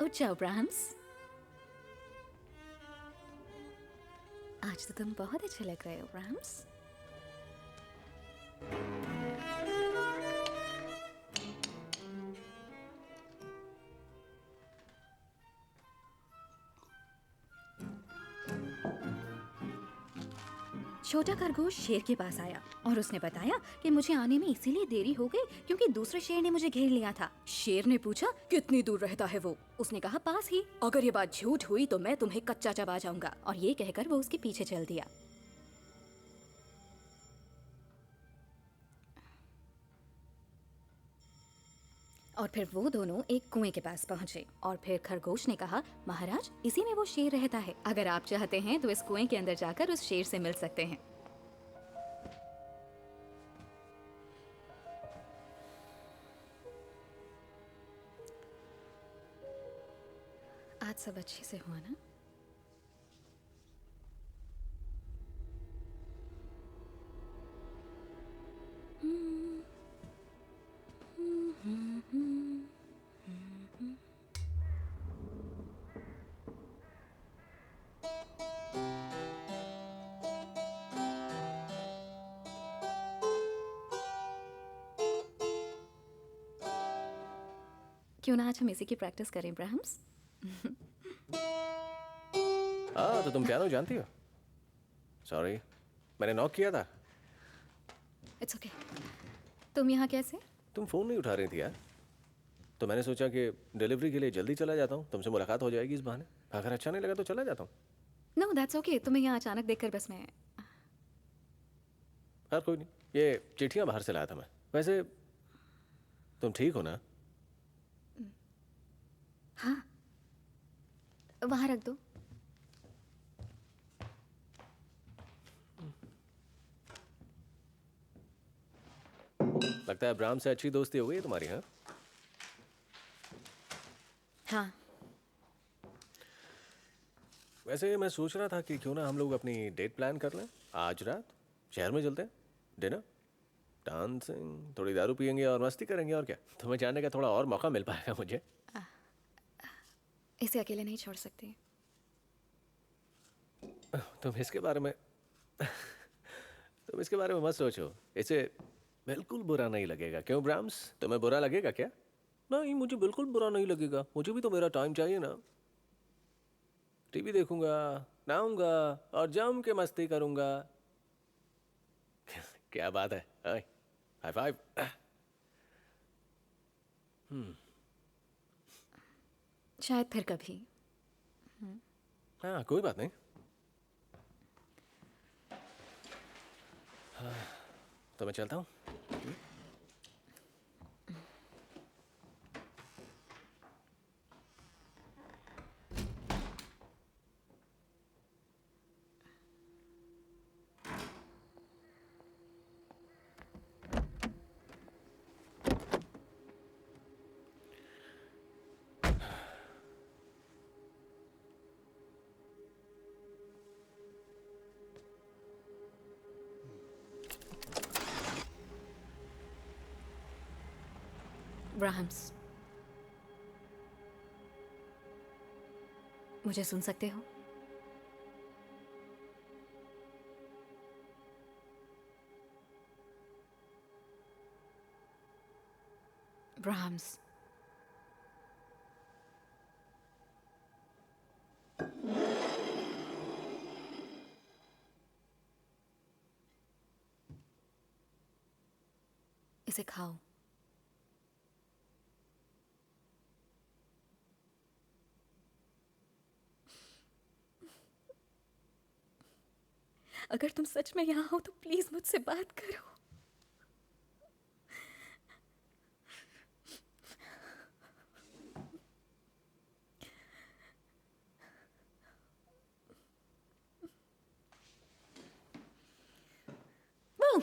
उठ जाओ ब्राह्म्स, आज तो तुम बहुत अच्छे लग रहे हो ब्राह्म्स। छोटा खरगोश शेर के पास आया और उसने बताया कि मुझे आने में इसीलिए देरी हो गई क्योंकि दूसरे शेर ने मुझे घेर लिया था। शेर ने पूछा कितनी दूर रहता है वो? उसने कहा पास ही। अगर ये बात झूठ हुई तो मैं तुम्हें कच्चा चबा जाऊंगा। और ये कहकर वो उसके पीछे चल दिया। और फिर वो दोनों एक कुएं के पास पहुंचे और फिर खरगोश ने कहा महाराज, इसी में वो शेर रहता है। अगर आप चाहते हैं तो इस कुएं के अंदर जाकर उस शेर से मिल सकते हैं। आज सब अच्छे से हुआ ना? क्यों ना आज हम इसी की प्रैक्टिस करें ब्राह्म्स? हाँ, तो तुम पियानो जानती हो? सॉरी, मैंने नॉक किया था। It's okay. तुम यहाँ कैसे? तुम फोन नहीं उठा रही थी यार, तो मैंने सोचा कि डिलीवरी के लिए जल्दी चला जाता हूँ, तुमसे मुलाकात हो जाएगी इस बहाने। अगर अच्छा नहीं लगा तो चला जाता हूँ। No that's okay. तुम्हें यहाँ अचानक देखकर बस मैं यार कोई नहीं, ये चिट्ठियाँ बाहर से लाया था मैं। वैसे तुम ठीक हो ना? हाँ, वहाँ रख दो। लगता है ब्राह्म से अच्छी दोस्ती हो गई है तुम्हारी, हाँ? हाँ। वैसे मैं सोच रहा था कि क्यों ना हम लोग अपनी डेट प्लान कर लें। आज रात शहर में चलते हैं, डिनर, डांसिंग, थोड़ी दारू पियेंगे और मस्ती करेंगे। और क्या, तुम्हें जानने का थोड़ा और मौका मिल पाएगा मुझे। इसे अकेले नहीं छोड़ सकते। तुम इसके बारे में मत सोचो, इसे बिल्कुल बुरा नहीं लगेगा। क्यों ब्राह्म्स, तुम्हें बुरा लगेगा क्या? नहीं, मुझे बिल्कुल बुरा नहीं लगेगा। मुझे भी तो मेरा टाइम चाहिए ना। टीवी देखूंगा, नहाऊंगा और जम के मस्ती करूंगा। क्या बात है? हाय, हाई फाइव। शायद फिर कभी। हाँ, कोई बात नहीं। हाँ, तो मैं चलता हूँ। ब्राह्म्स, मुझे सुन सकते हो? ब्राह्म्स, इसे खाओ। अगर तुम सच में यहाँ हो तो प्लीज मुझसे बात करो। Boom!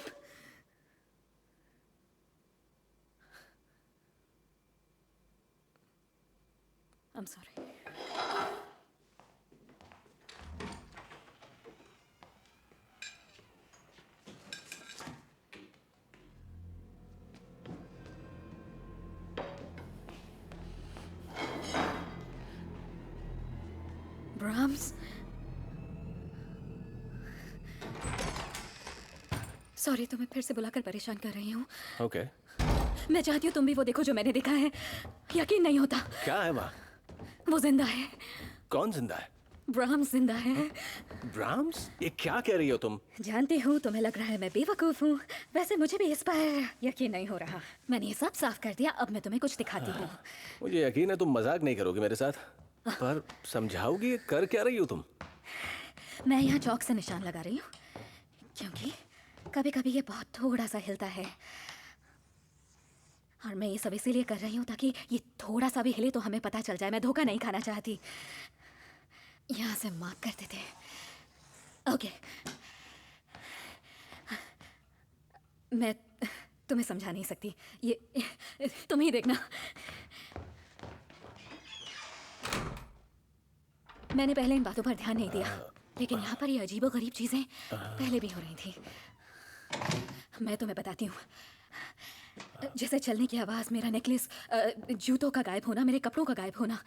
I'm sorry. Brahms, sorry तुम्हें फिर से बुलाकर परेशान कर रही हूँ। ओके। मैं चाहती हूँ तुम भी वो देखो जो मैंने देखा है। यकीन नहीं होता। क्या है माँ? वो जिंदा है। कौन जिंदा है? ब्राह्म्स जिंदा है। ब्राह्म्स? ये क्या कह रही हो तुम? जानती हूँ तुम्हें लग रहा है मैं बेवकूफ हूँ। वैसे मुझे भी इस पर यकीन नहीं हो रहा। मैंने ये सब साफ कर दिया। अब मैं तुम्हें कुछ दिखाती हूँ। मुझे यकीन है तुम मजाक नहीं करोगे मेरे साथ, पर समझाओगी ये कर क्या रही हो तुम? मैं यहाँ चौक से निशान लगा रही हूँ क्योंकि कभी कभी ये बहुत थोड़ा सा हिलता है, और मैं ये सब इसीलिए कर रही हूँ ताकि ये थोड़ा सा भी हिले तो हमें पता चल जाए। मैं धोखा नहीं खाना चाहती। यहाँ से मार्क कर देते। ओके, मैं तुम्हें समझा नहीं सकती। ये तुम ही देखना। मैंने पहले इन बातों पर ध्यान नहीं दिया, लेकिन यहाँ पर ये अजीबोगरीब चीजें पहले भी हो रही थी। मैं तुम्हें बताती हूँ। जैसे चलने की आवाज, मेरा नेकलेस, जूतों का गायब होना, मेरे कपड़ों का गायब होना।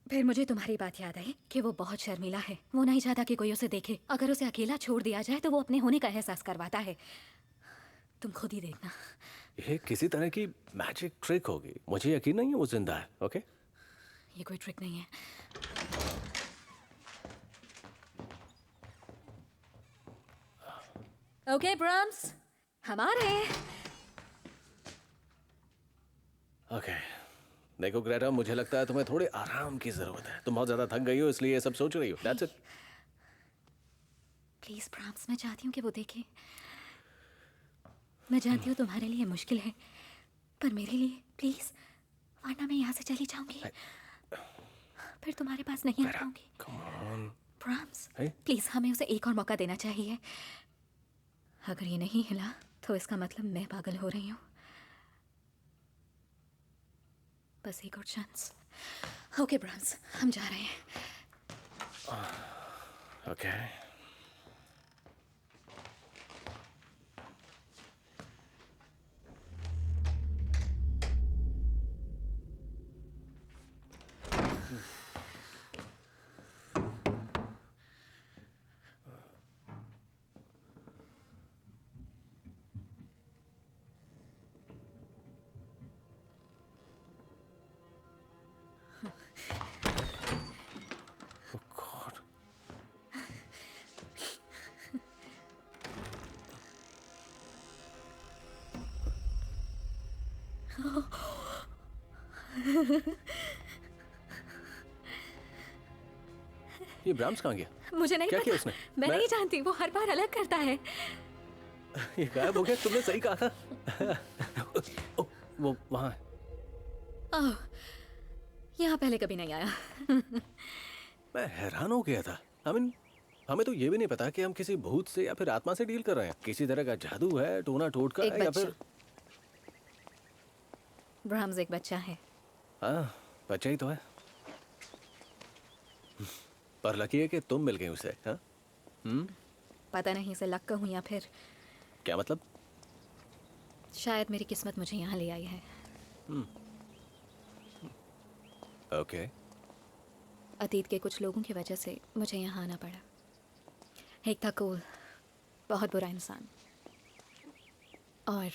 फिर मुझे तुम्हारी बात याद आई कि वो बहुत शर्मीला है। वो नहीं चाहता कि कोई उसे देखे। अगर उसे अकेला छोड़ दिया जाए तो वो अपने होने का एहसास करवाता है। तुम खुद ही देखना। ये किसी तरह की मैजिक ट्रिक होगी। मुझे यकीन नहीं है वो जिंदा है। ओके, ये कोई ट्रिक नहीं है। ओके ब्राह्म्स, हमारे। ओके। देखो ग्रेटा, मुझे लगता है तुम्हें थोड़े आराम की जरूरत है। तुम बहुत ज्यादा थक गई हो इसलिए ये सब सोच रही हो। That's it. प्लीज ब्राह्म्स, मैं चाहती हूँ कि वो देखे। मैं जानती हूँ तुम्हारे लिए मुश्किल है, पर मेरे लिए प्लीज, वरना मैं यहाँ से चली जाऊंगी। फिर तुम्हारे पास नहीं आ पाऊंगी। Come on Brahms, Hey? Please हमें उसे एक और मौका देना चाहिए। अगर ये नहीं हिला तो इसका मतलब मैं पागल हो रही हूँ। बस एक और चांस। ओके ब्राह्म्स, हम जा रहे हैं। ओके। ये ब्राह्म्स कहाँ गया? मुझे नहीं क्या किया पता। उसने? मैं नहीं जानती, वो हर बार अलग करता है। ये गायब हो गया, तुमने सही कहा था। ओ, वो वहाँ है। ओह, यहाँ पहले कभी नहीं आया। मैं हैरान हो गया था। हमें तो ये भी नहीं पता कि हम किसी भूत से या फिर आत्मा से डील कर रहे हैं। किसी तरह का जादू है, टोना टोटका एक है या बच्चा। फिर ब्राह्म्स एक बच्चा है। हाँ, बच्चा ही तो है। पर लकी है कि तुम मिल गई उसे। हाँ, पता नहीं इसे लक कहूँ या फिर क्या मतलब? शायद मेरी किस्मत मुझे यहाँ ले आई है। ओके। अतीत के कुछ लोगों की वजह से मुझे यहाँ आना पड़ा। एक था कोल, बहुत बुरा इंसान, और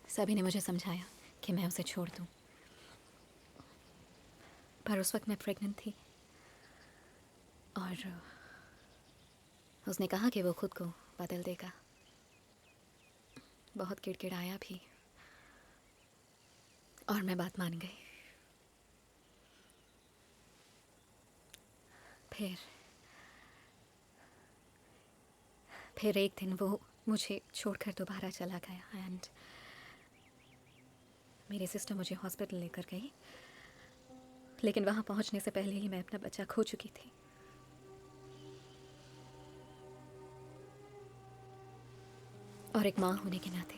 सभी ने मुझे समझाया कि मैं उसे छोड़ दूँ, पर उस वक्त मैं प्रेग्नेंट थी और उसने कहा कि वो खुद को बदल देगा। बहुत किड़किड़ाया भी और मैं बात मान गई। फिर एक दिन वो मुझे छोड़कर दोबारा चला गया एंड मेरी सिस्टर मुझे हॉस्पिटल लेकर गई, लेकिन वहाँ पहुँचने से पहले ही मैं अपना बच्चा खो चुकी थी। और एक माँ होने के नाते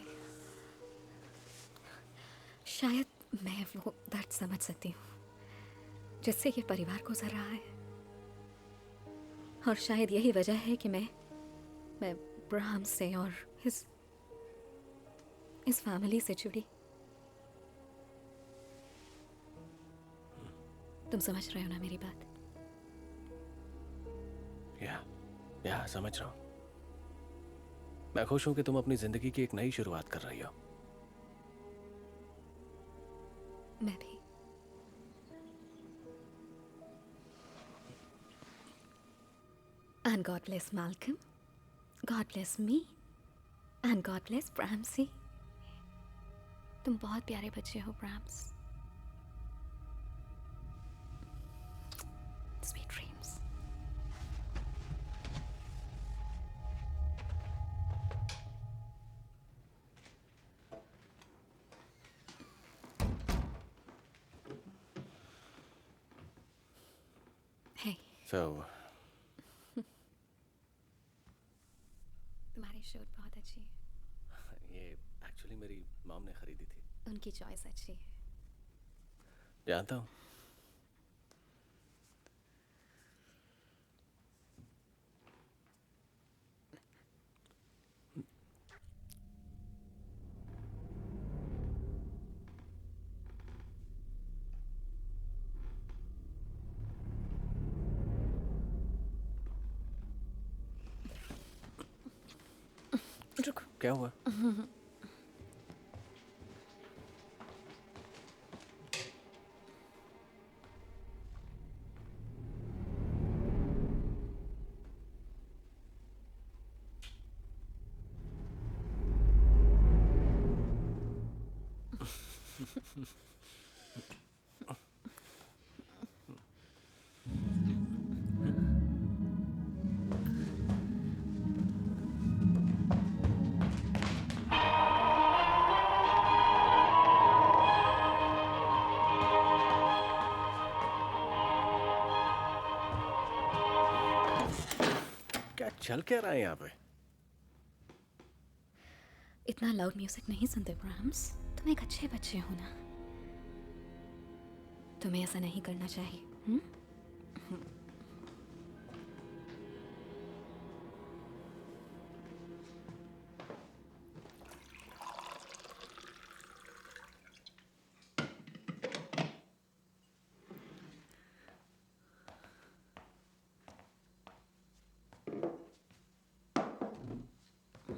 शायद मैं वो दर्द समझ सकती हूँ जिससे ये परिवार गुजर रहा है, और शायद यही वजह है कि मैं ब्राह्म से और इस फैमिली से जुड़ी। तुम समझ रहे हो ना मेरी बात? या समझ रहा हूँ। मैं खुश हूं कि तुम अपनी जिंदगी की एक नई शुरुआत कर रही हो। मैं भी। And God bless Malcolm. God bless me. And God bless Bramsy. तुम बहुत प्यारे बच्चे हो ब्राम्स। Sweet dreams. Hey, So, तुम्हारी शर्ट बहुत अच्छी है। ये एक्चुअली मेरी मॉम ने खरीदी थी। उनकी चॉइस अच्छी है। जानता हूँ। रुको। क्या हुआ? क्या चल क्या रहा है यहाँ पे? इतना लाउड म्यूजिक नहीं सुनते ब्राह्म्स। तुम एक अच्छे बच्चे हो ना, तुम्हें ऐसा नहीं करना चाहिए।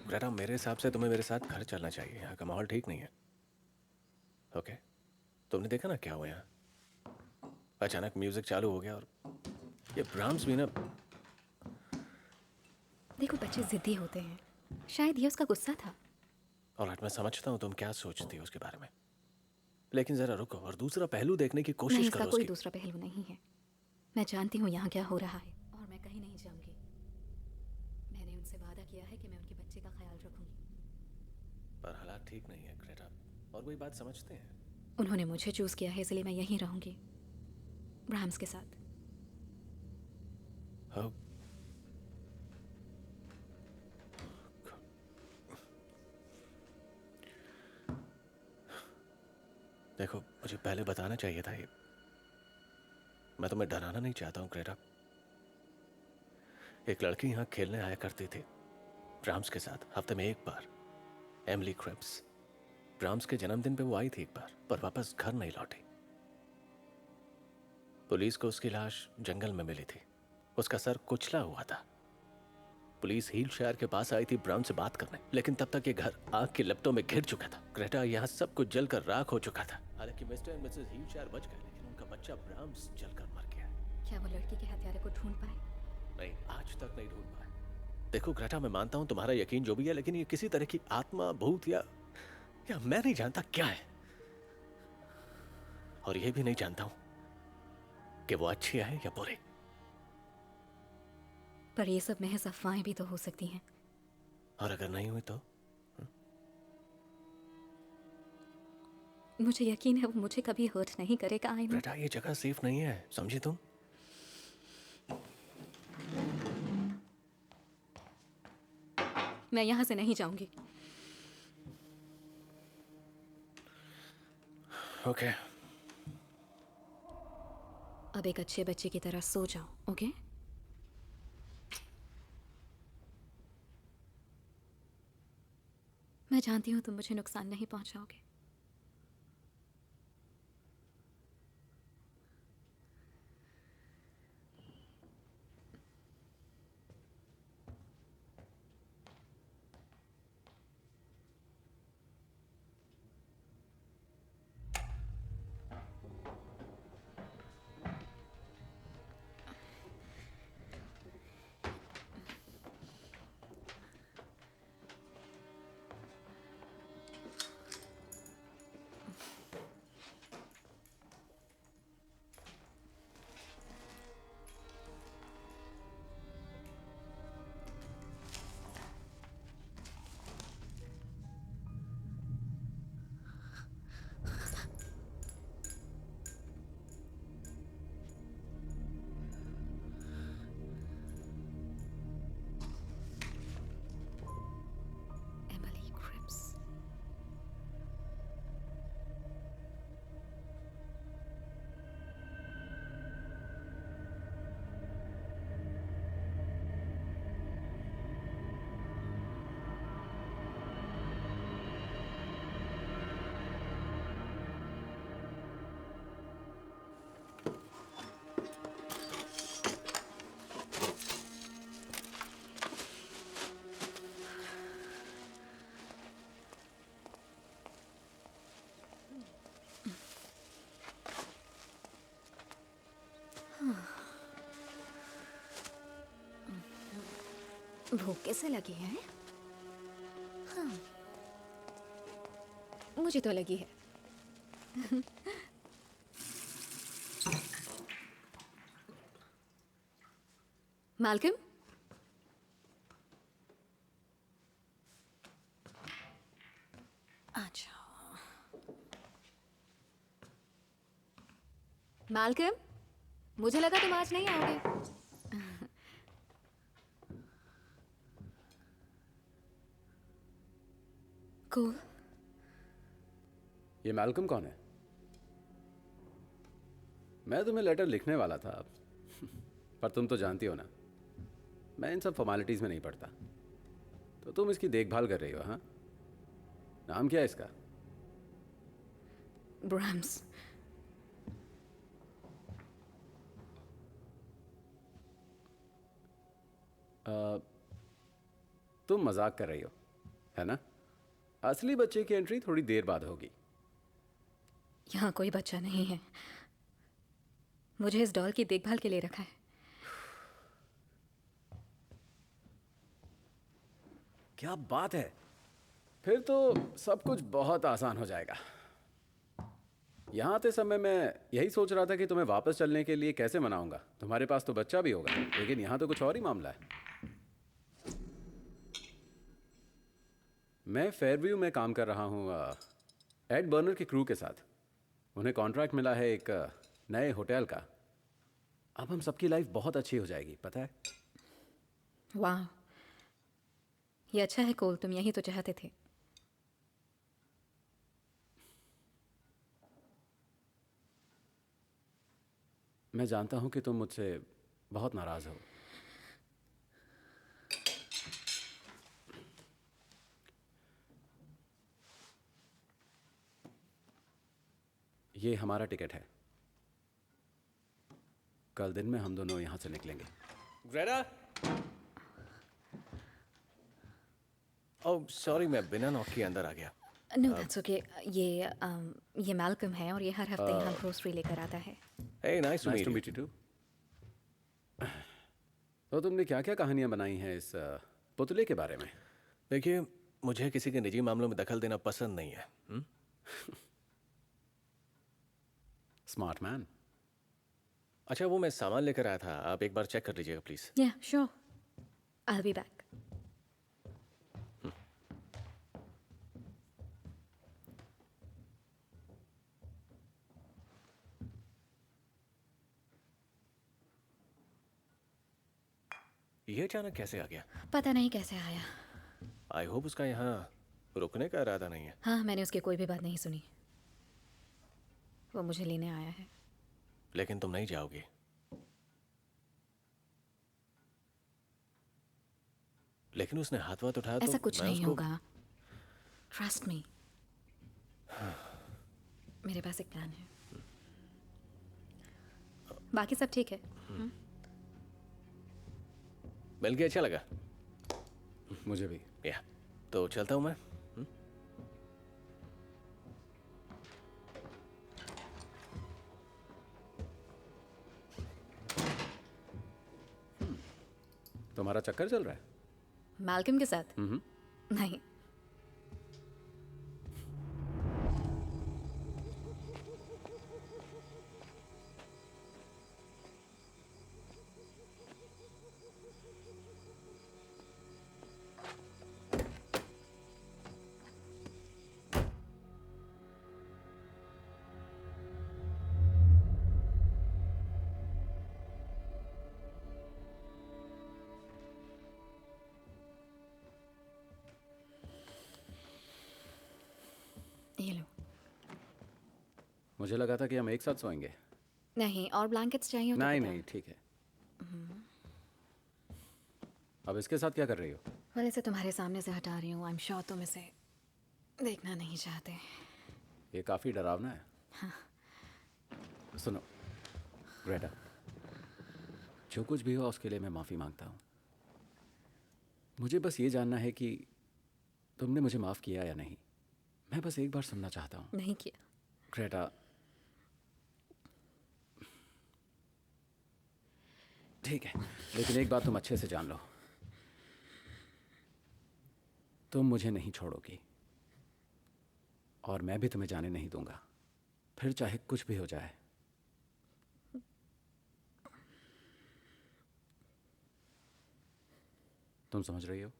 ग्रेटा, मेरे हिसाब से तुम्हें मेरे साथ घर चलना चाहिए। यहाँ का माहौल ठीक नहीं है। ओके? तुमने देखा ना क्या हुआ यहाँ? अचानक म्यूजिक चालू हो गया और ये ब्राह्म्स भी ना। देखो, बच्चे जिद्दी होते हैं, शायद ये उसका गुस्सा था। और मैं समझता हूँ तुम क्या सोचती हो उसके बारे में, लेकिन जरा रुको और दूसरा पहलू देखने की कोशिश नहीं, इसका करो कोई उसकी। दूसरा पहलू नहीं है। मैं जानती हूँ यहाँ क्या हो रहा है और मैं कहीं नहीं जाऊंगी। मैंने उनसे वादा किया है कि मैं उनके बच्चे का ख्याल रखूंगी। पर हालात ठीक नहीं है ग्रेटा, और वही बात समझते हैं। उन्होंने मुझे चूज किया है, इसलिए मैं यहीं रहूंगी ब्राह्म्स के साथ। हाँ। देखो, मुझे पहले बताना चाहिए था ये। मैं तुम्हें डराना नहीं चाहता हूँ ग्रेटा। एक लड़की यहाँ खेलने आया करती थी ब्राह्म्स के साथ हफ्ते में एक बार, एमिली क्रिप्स। ब्राह्म्स के जन्मदिन पे वो आई थी एक बार, पर वापस घर नहीं लौटी। पुलिस को उसकी लाश जंगल में मिली थी। उसका सर कुचला हुआ था। पुलिस हीलशायर के पास आई थी ब्राउन से बात करने, लेकिन तब तक ये घर आग की लपटों में घिर चुका था। ग्रेटा, यहाँ सब कुछ जलकर राख हो चुका था। हालांकि मिस्टर एंड मिसेस हीलशायर बच गए, लेकिन उनका बच्चा ब्राउन्स जलकर मर गया। क्या वो लड़की के हत्यारे को ढूंढ पाए? नहीं, आज तक नहीं ढूंढ पाए। देखो ग्रेटा, मैं मानता हूँ तुम्हारा यकीन जो भी है, लेकिन ये किसी तरह की आत्मा, भूत या मैं नहीं जानता क्या है। और ये भी नहीं जानता हूं कि वो अच्छी है या बुरी। पर ये सब महज अफवाहें भी तो हो सकती हैं। और अगर नहीं हुई तो? मुझे यकीन है वो मुझे कभी हर्ट नहीं करेगा। I know. बेटा, ये जगह सेफ नहीं है, समझी तुम? मैं यहाँ से नहीं जाऊंगी। ओके। अब एक अच्छे बच्चे की तरह सो जाओ, ओके? मैं जानती हूँ तुम मुझे नुकसान नहीं पहुंचाओगे। Emily Cripps. भूख कैसे लगी है? हाँ, मुझे तो लगी है। मालकम, अच्छा। मालकम, मुझे लगा तुम आज नहीं आओगे। कूल। ये मैल्कम कौन है? मैं तुम्हें लेटर लिखने वाला था पर तुम तो जानती हो ना, मैं इन सब फॉर्मेलिटीज में नहीं पड़ता। तो तुम इसकी देखभाल कर रही हो? हाँ, नाम क्या है इसका? ब्राह्म्स। तुम मजाक कर रही हो, है ना? असली बच्चे की एंट्री थोड़ी देर बाद होगी। यहाँ कोई बच्चा नहीं है। मुझे इस डॉल की देखभाल के लिए रखा है। क्या बात है! फिर तो सब कुछ बहुत आसान हो जाएगा। यहाँ आते समय मैं यही सोच रहा था कि तुम्हें वापस चलने के लिए कैसे मनाऊंगा। तुम्हारे पास तो बच्चा भी होगा, लेकिन यहाँ तो कुछ और ही मामला है। मैं फेयरव्यू में काम कर रहा हूँ एड बर्नर के क्रू के साथ। उन्हें कॉन्ट्रैक्ट मिला है एक नए होटल का। अब हम सबकी लाइफ बहुत अच्छी हो जाएगी, पता है। वाह, ये अच्छा है कोल, तुम यही तो चाहते थे। मैं जानता हूँ कि तुम मुझसे बहुत नाराज हो। ये हमारा टिकट है। कल दिन में हम दोनों यहाँ से निकलेंगे। ग्रेटा, ओह सॉरी, मैं बिना नॉक के अंदर आ गया। No that's okay. ये मैल्कम है और ये हर हफ्ते यहाँ ग्रोसरी लेकर आता है। Hey, nice to nice to meet meet you too. तो तुमने क्या क्या कहानियां बनाई हैं इस पुतले के बारे में? देखिए, मुझे किसी के निजी मामलों में दखल देना पसंद नहीं है। Smart man. अच्छा, वो मैं सामान लेकर आया था, आप एक बार चेक कर लीजिएगा प्लीज। या sure, I will be back. ये अचानक कैसे आ गया? पता नहीं कैसे आया। आई होप उसका यहाँ रुकने का इरादा नहीं है। हाँ, मैंने उसकी कोई भी बात नहीं सुनी। वो मुझे लेने आया है। लेकिन तुम नहीं जाओगे। लेकिन उसने हाथ वाथ उठाया तो ऐसा कुछ मैं नहीं उसको- होगा, ट्रस्ट मी। मेरे पास एक प्लान है। बाकी सब ठीक है। मिल के अच्छा लगा। मुझे भी। या तो चलता हूँ मैं। तुम्हारा चक्कर चल रहा है? मैल्कम के साथ? नहीं। ये लो। मुझे लगा था कि हम एक साथ सोएंगे। नहीं, और ब्लैंकेट्स चाहिए हो तो नहीं बताओ। नहीं, ठीक है। अब इसके साथ क्या कर रही हो? well, इसे तुम्हारे सामने से हटा रही हूँ। आई एम श्योर तुम इसे देखना नहीं चाहते। ये काफी डरावना है। सुनो ग्रेटा, जो कुछ भी हो उसके लिए मैं माफी मांगता हूँ। मुझे बस ये जानना है कि तुमने मुझे माफ किया या नहीं। मैं बस एक बार सुनना चाहता हूँ। नहीं किया। ग्रेटा, ठीक है, लेकिन एक बात तुम अच्छे से जान लो, तुम मुझे नहीं छोड़ोगी और मैं भी तुम्हें जाने नहीं दूंगा, फिर चाहे कुछ भी हो जाए। तुम समझ रही हो?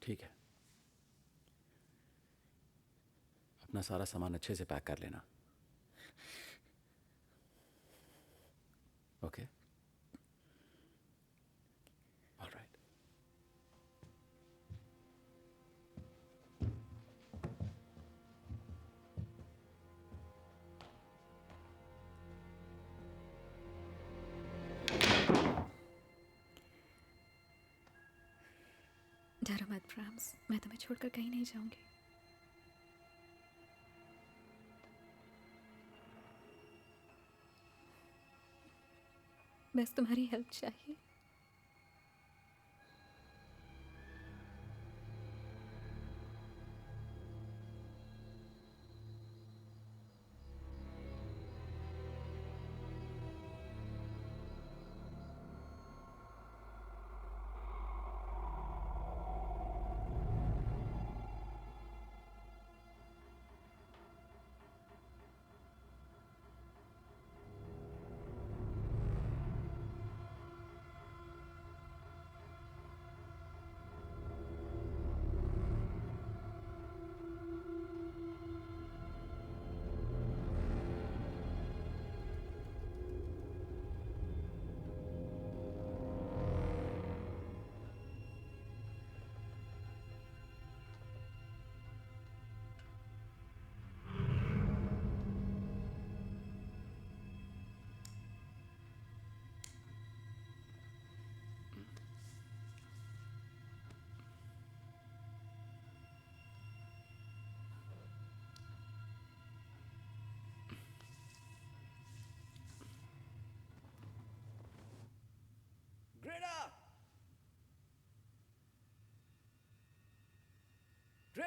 ठीक है, अपना सारा सामान अच्छे से पैक कर लेना। ओके? ऑलराइट। डरो मत ब्राम्स, मैं तुम्हें छोड़कर कहीं नहीं जाऊंगी। बस तुम्हारी हेल्प चाहिए।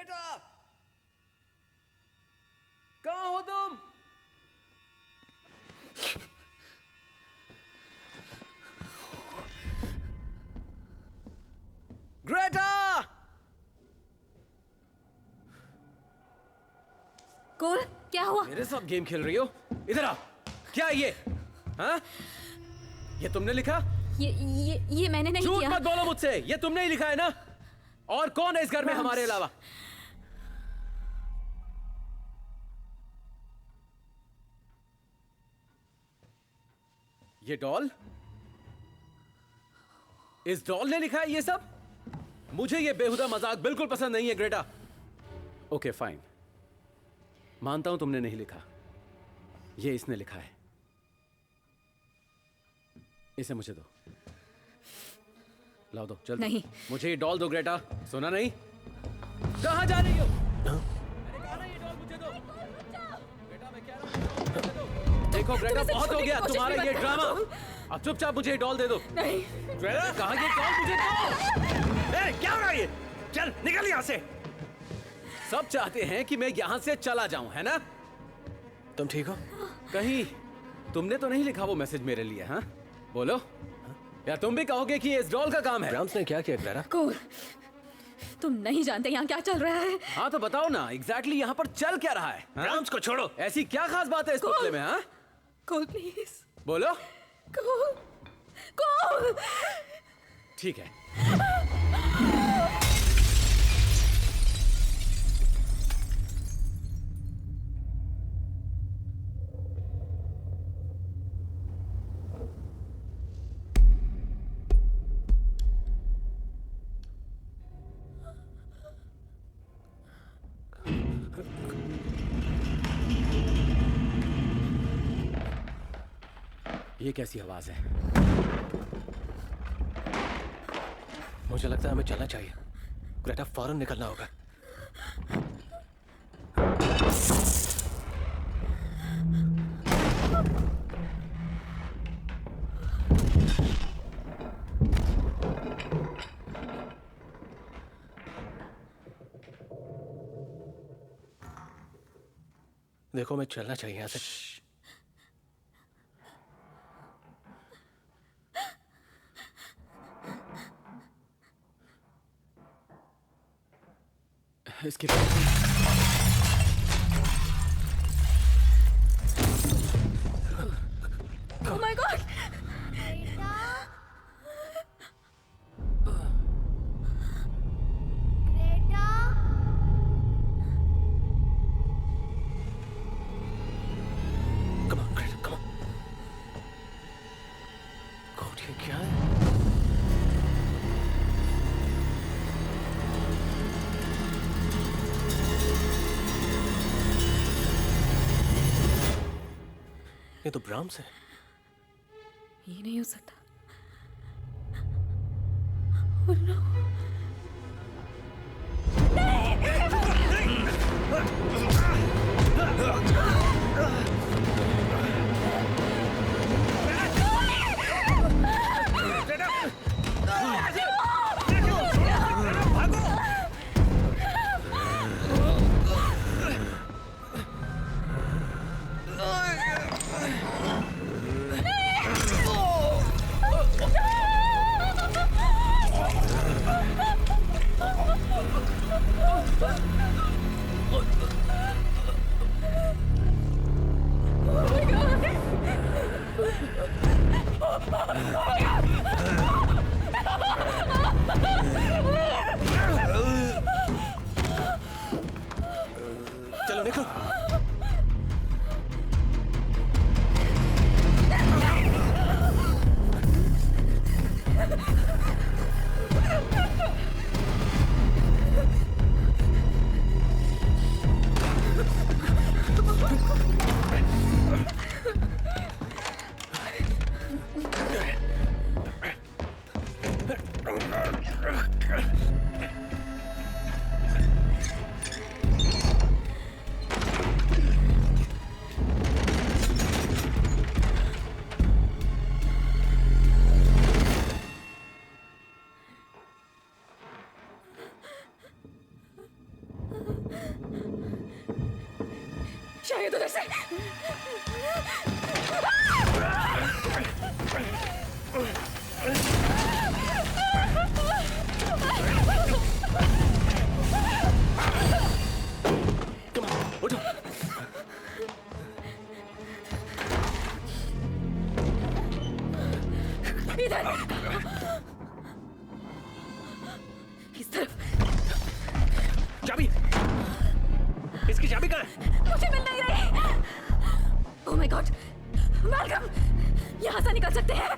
ग्रेटा, कहाँ हो तुम? ग्रेटा! कोल, क्या हुआ? मेरे साथ गेम खेल रही हो? इधर आओ। क्या है ये? हाँ? ये तुमने लिखा? ये मैंने नहीं झूठ किया। मत बोलो मुझसे। ये तुमने ही लिखा है ना? और कौन है इस घर में हमारे अलावा? ये डॉल? इस डॉल ने लिखा है ये सब? मुझे ये बेहुदा मजाक बिल्कुल पसंद नहीं है ग्रेटा। ओके फाइन, मानता हूं तुमने नहीं लिखा, ये इसने लिखा है। इसे मुझे दो, लाओ दो, चल। नहीं। मुझे ये डॉल दो ग्रेटा। सुना नहीं? कहां जा रही हो? मैंने कहा ना ये डॉल मुझे दो। ग्रेटा मैं कह रहा हूं मुझे दो। देखो ग्रेटा, बहुत हो गया तुम्हारा ये ड्रामा। अब चुपचाप मुझे ये डॉल दे दो। नहीं। ग्रेटा कहां ये डॉल मुझे दो। ए, क्या हो रहा है ये? चल निकल यहाँ से। सब चाहते हैं कि मैं यहां से चला जाऊं, है ना? तुम ठीक हो? कहीं तुमने तो नहीं लिखा वो मैसेज मेरे लिए? हाँ बोलो, या तुम भी कहोगे कि ये इस डॉल का काम है? ब्राम्स ने क्या किया क्लैरा? कोल, तुम नहीं जानते यहाँ क्या चल रहा है। हाँ तो बताओ ना, एग्जैक्टली यहाँ पर चल क्या रहा है? ब्राम्स को छोड़ो। ऐसी क्या खास बात है इस पुतले में? हाँ कोल प्लीज। बोलो। कोल, कोल। ठीक है, ये कैसी आवाज है? मुझे लगता है हमें चलना चाहिए। ग्रेटा, फौरन निकलना होगा। देखो, मैं चलना चाहिए यहाँ से। इसकी Oh my God! Come on, Greta, come on. God, ये क्या है? ये तो ब्राम्स है। ये नहीं हो सकता। Oh no! चलो निकलो। भाग उधर से। उठो। इधर, इस तरफ। चाबी, इसकी चाबी कहाँ है? मुझे मिल नहीं रही। ओह माय गॉड, मैल्कम, यहाँ से निकल सकते हैं।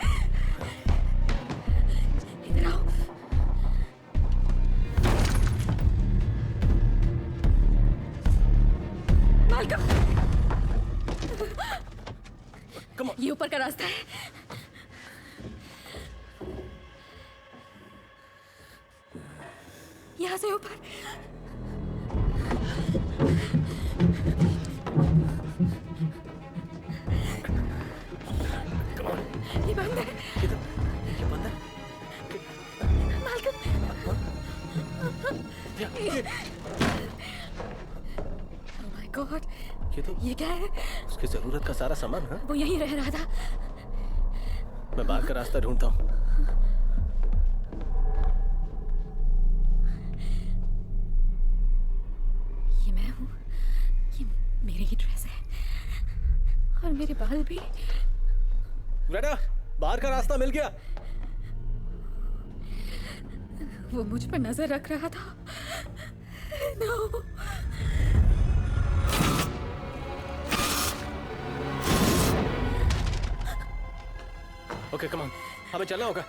इधर आओ। मैल्कम, ये ऊपर का रास्ता है। यहाँ से ऊपर। ये बंद है। ये बंद है? मैल्कम, ओह माय गॉड, ये तो ये क्या है? उसकी जरूरत का सारा सामान है। वो यहीं रह रहा था। मैं बाहर का रास्ता ढूंढता हूँ। ये मैं हूँ, ये मेरी ही ड्रेस है और मेरे बाल भी। ग्रेटा, बाहर का रास्ता मिल गया। वो मुझ पर नजर रख रहा था। नो। ओके कम ऑन, हमें चलना होगा।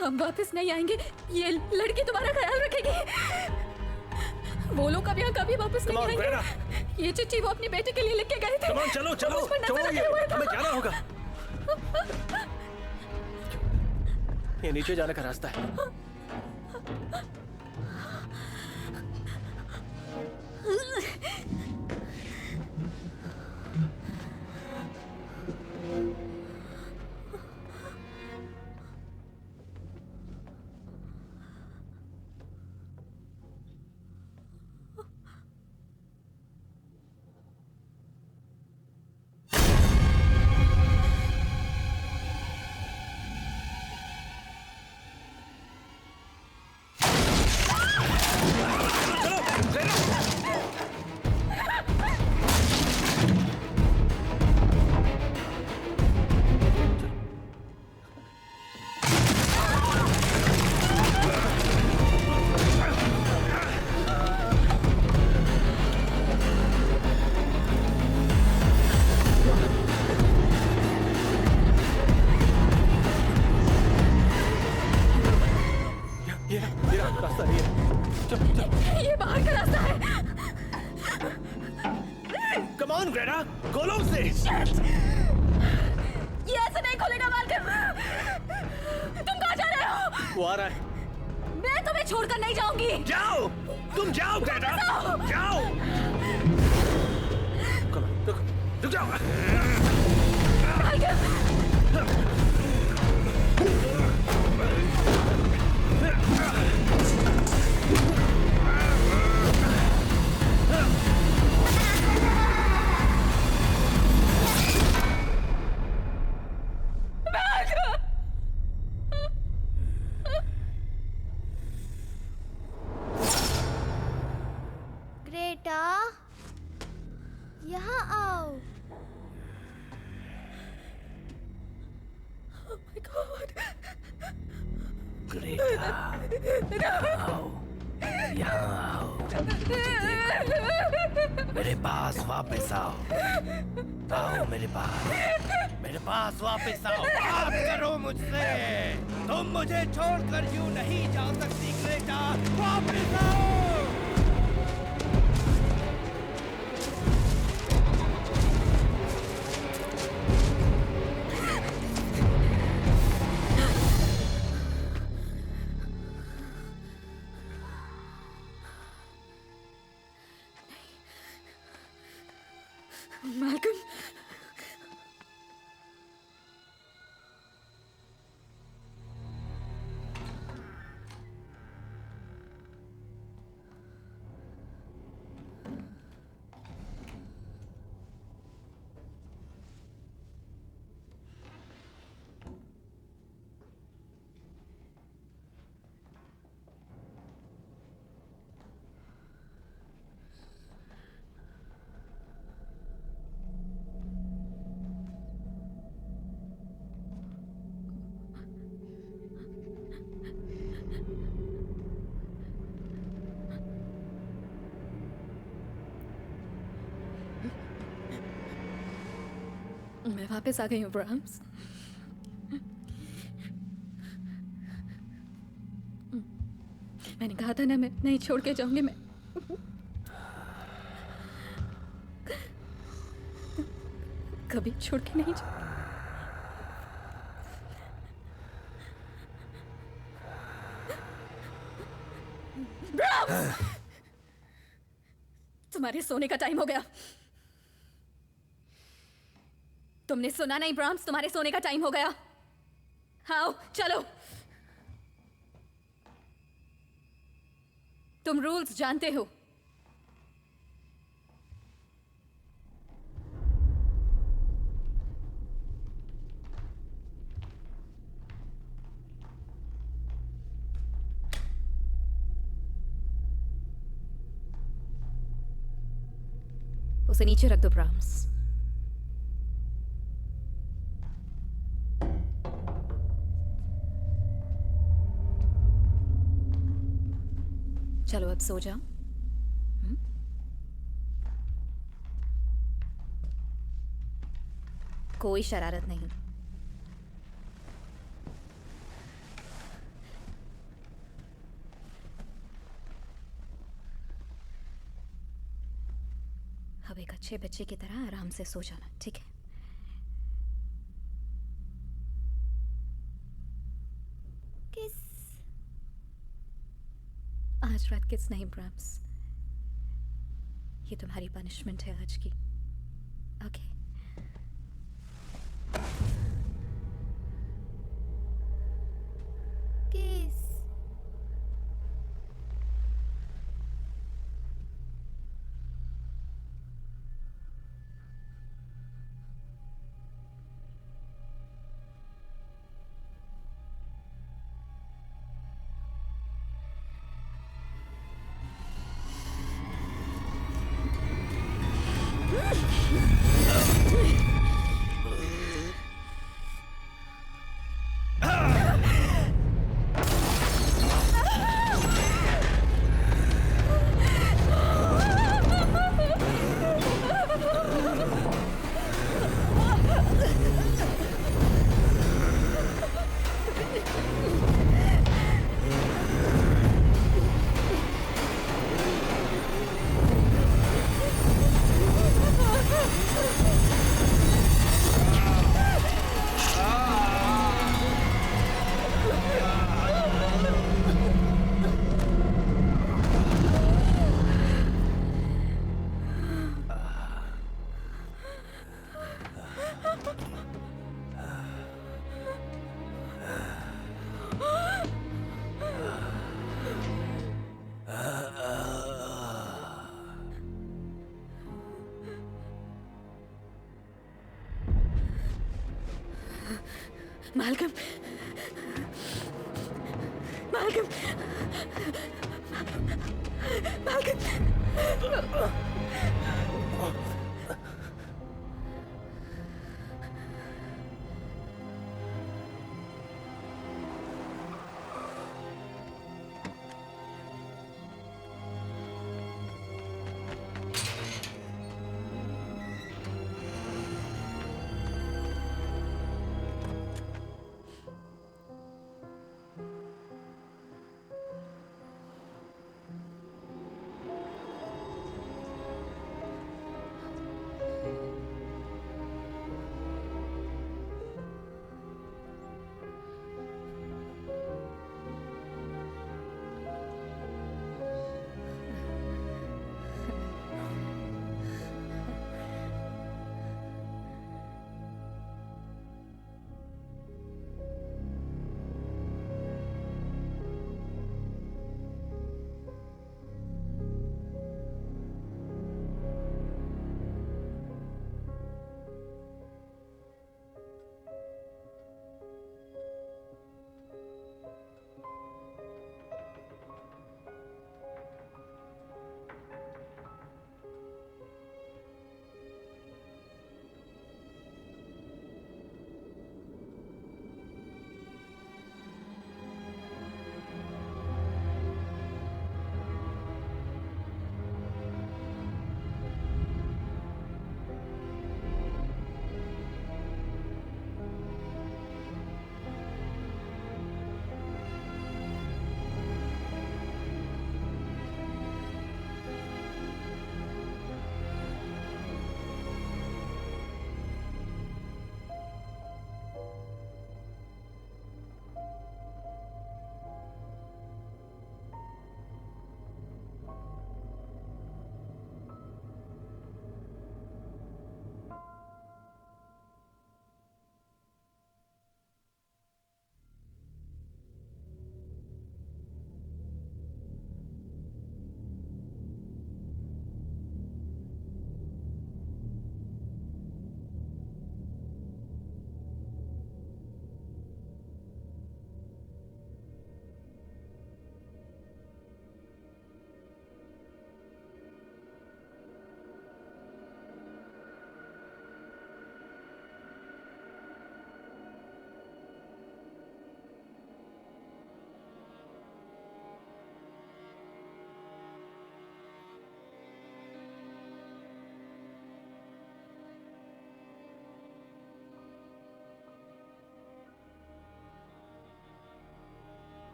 हम वापस नहीं आएंगे। ये लड़की तुम्हारा ख्याल रखेगी। वो लोग अब यहाँ कभी वापस नहीं Come on, आएंगे। ये चिट्ठी वो अपनी बेटी के लिए लिख के गए थे। कम ऑन, चलो चलो, मुझ पर नजर छोड़ो रखे ये, हुए था। हमें जाना होगा। ये नीचे जाने का रास्ता है। ये रास्ता नहीं है। चल चल। ये बाहर का रास्ता है। कम ऑन ग्रेटा, खोलो उसे। ये ऐसे नहीं खोलेगा मालकम। तुम कहाँ जा रहे हो? वो आ रहा है। मैं तुम्हें छोड़कर नहीं जाऊंगी। जाओ, तुम जाओ ग्रेटा, जाओ। रुक जाओ। ग्रेटा, यहाँ आओ। Oh my God. ग्रेटा, आओ, यहाँ आओ, मेरे पास वापस आओ, आओ मेरे पास वापस आओ, बात करो मुझसे। तुम मुझे छोड़कर यूं नहीं जा सकती ग्रेटा, वापस आओ। मालकम, मैं वापस आ गई हूँ ब्राम्स। मैंने कहा था ना मैं नहीं छोड़ के जाऊंगी। मैं कभी छोड़ के नहीं जाऊंगी। ब्राम्स! तुम्हारे सोने का टाइम हो गया। तुमने सुना नहीं ब्राम्स, तुम्हारे सोने का टाइम हो गया। आओ चलो। तुम रूल्स जानते हो। उसे नीचे रख दो ब्राम्स। चलो अब सो जाओ। कोई शरारत नहीं। अब एक अच्छे बच्चे की तरह आराम से सो जाना, ठीक है? किस? आज रात किस नहीं ब्राम्स, ये तुम्हारी पनिशमेंट है आज की। ओके? किस? Malcolm! Malcolm! Malcolm!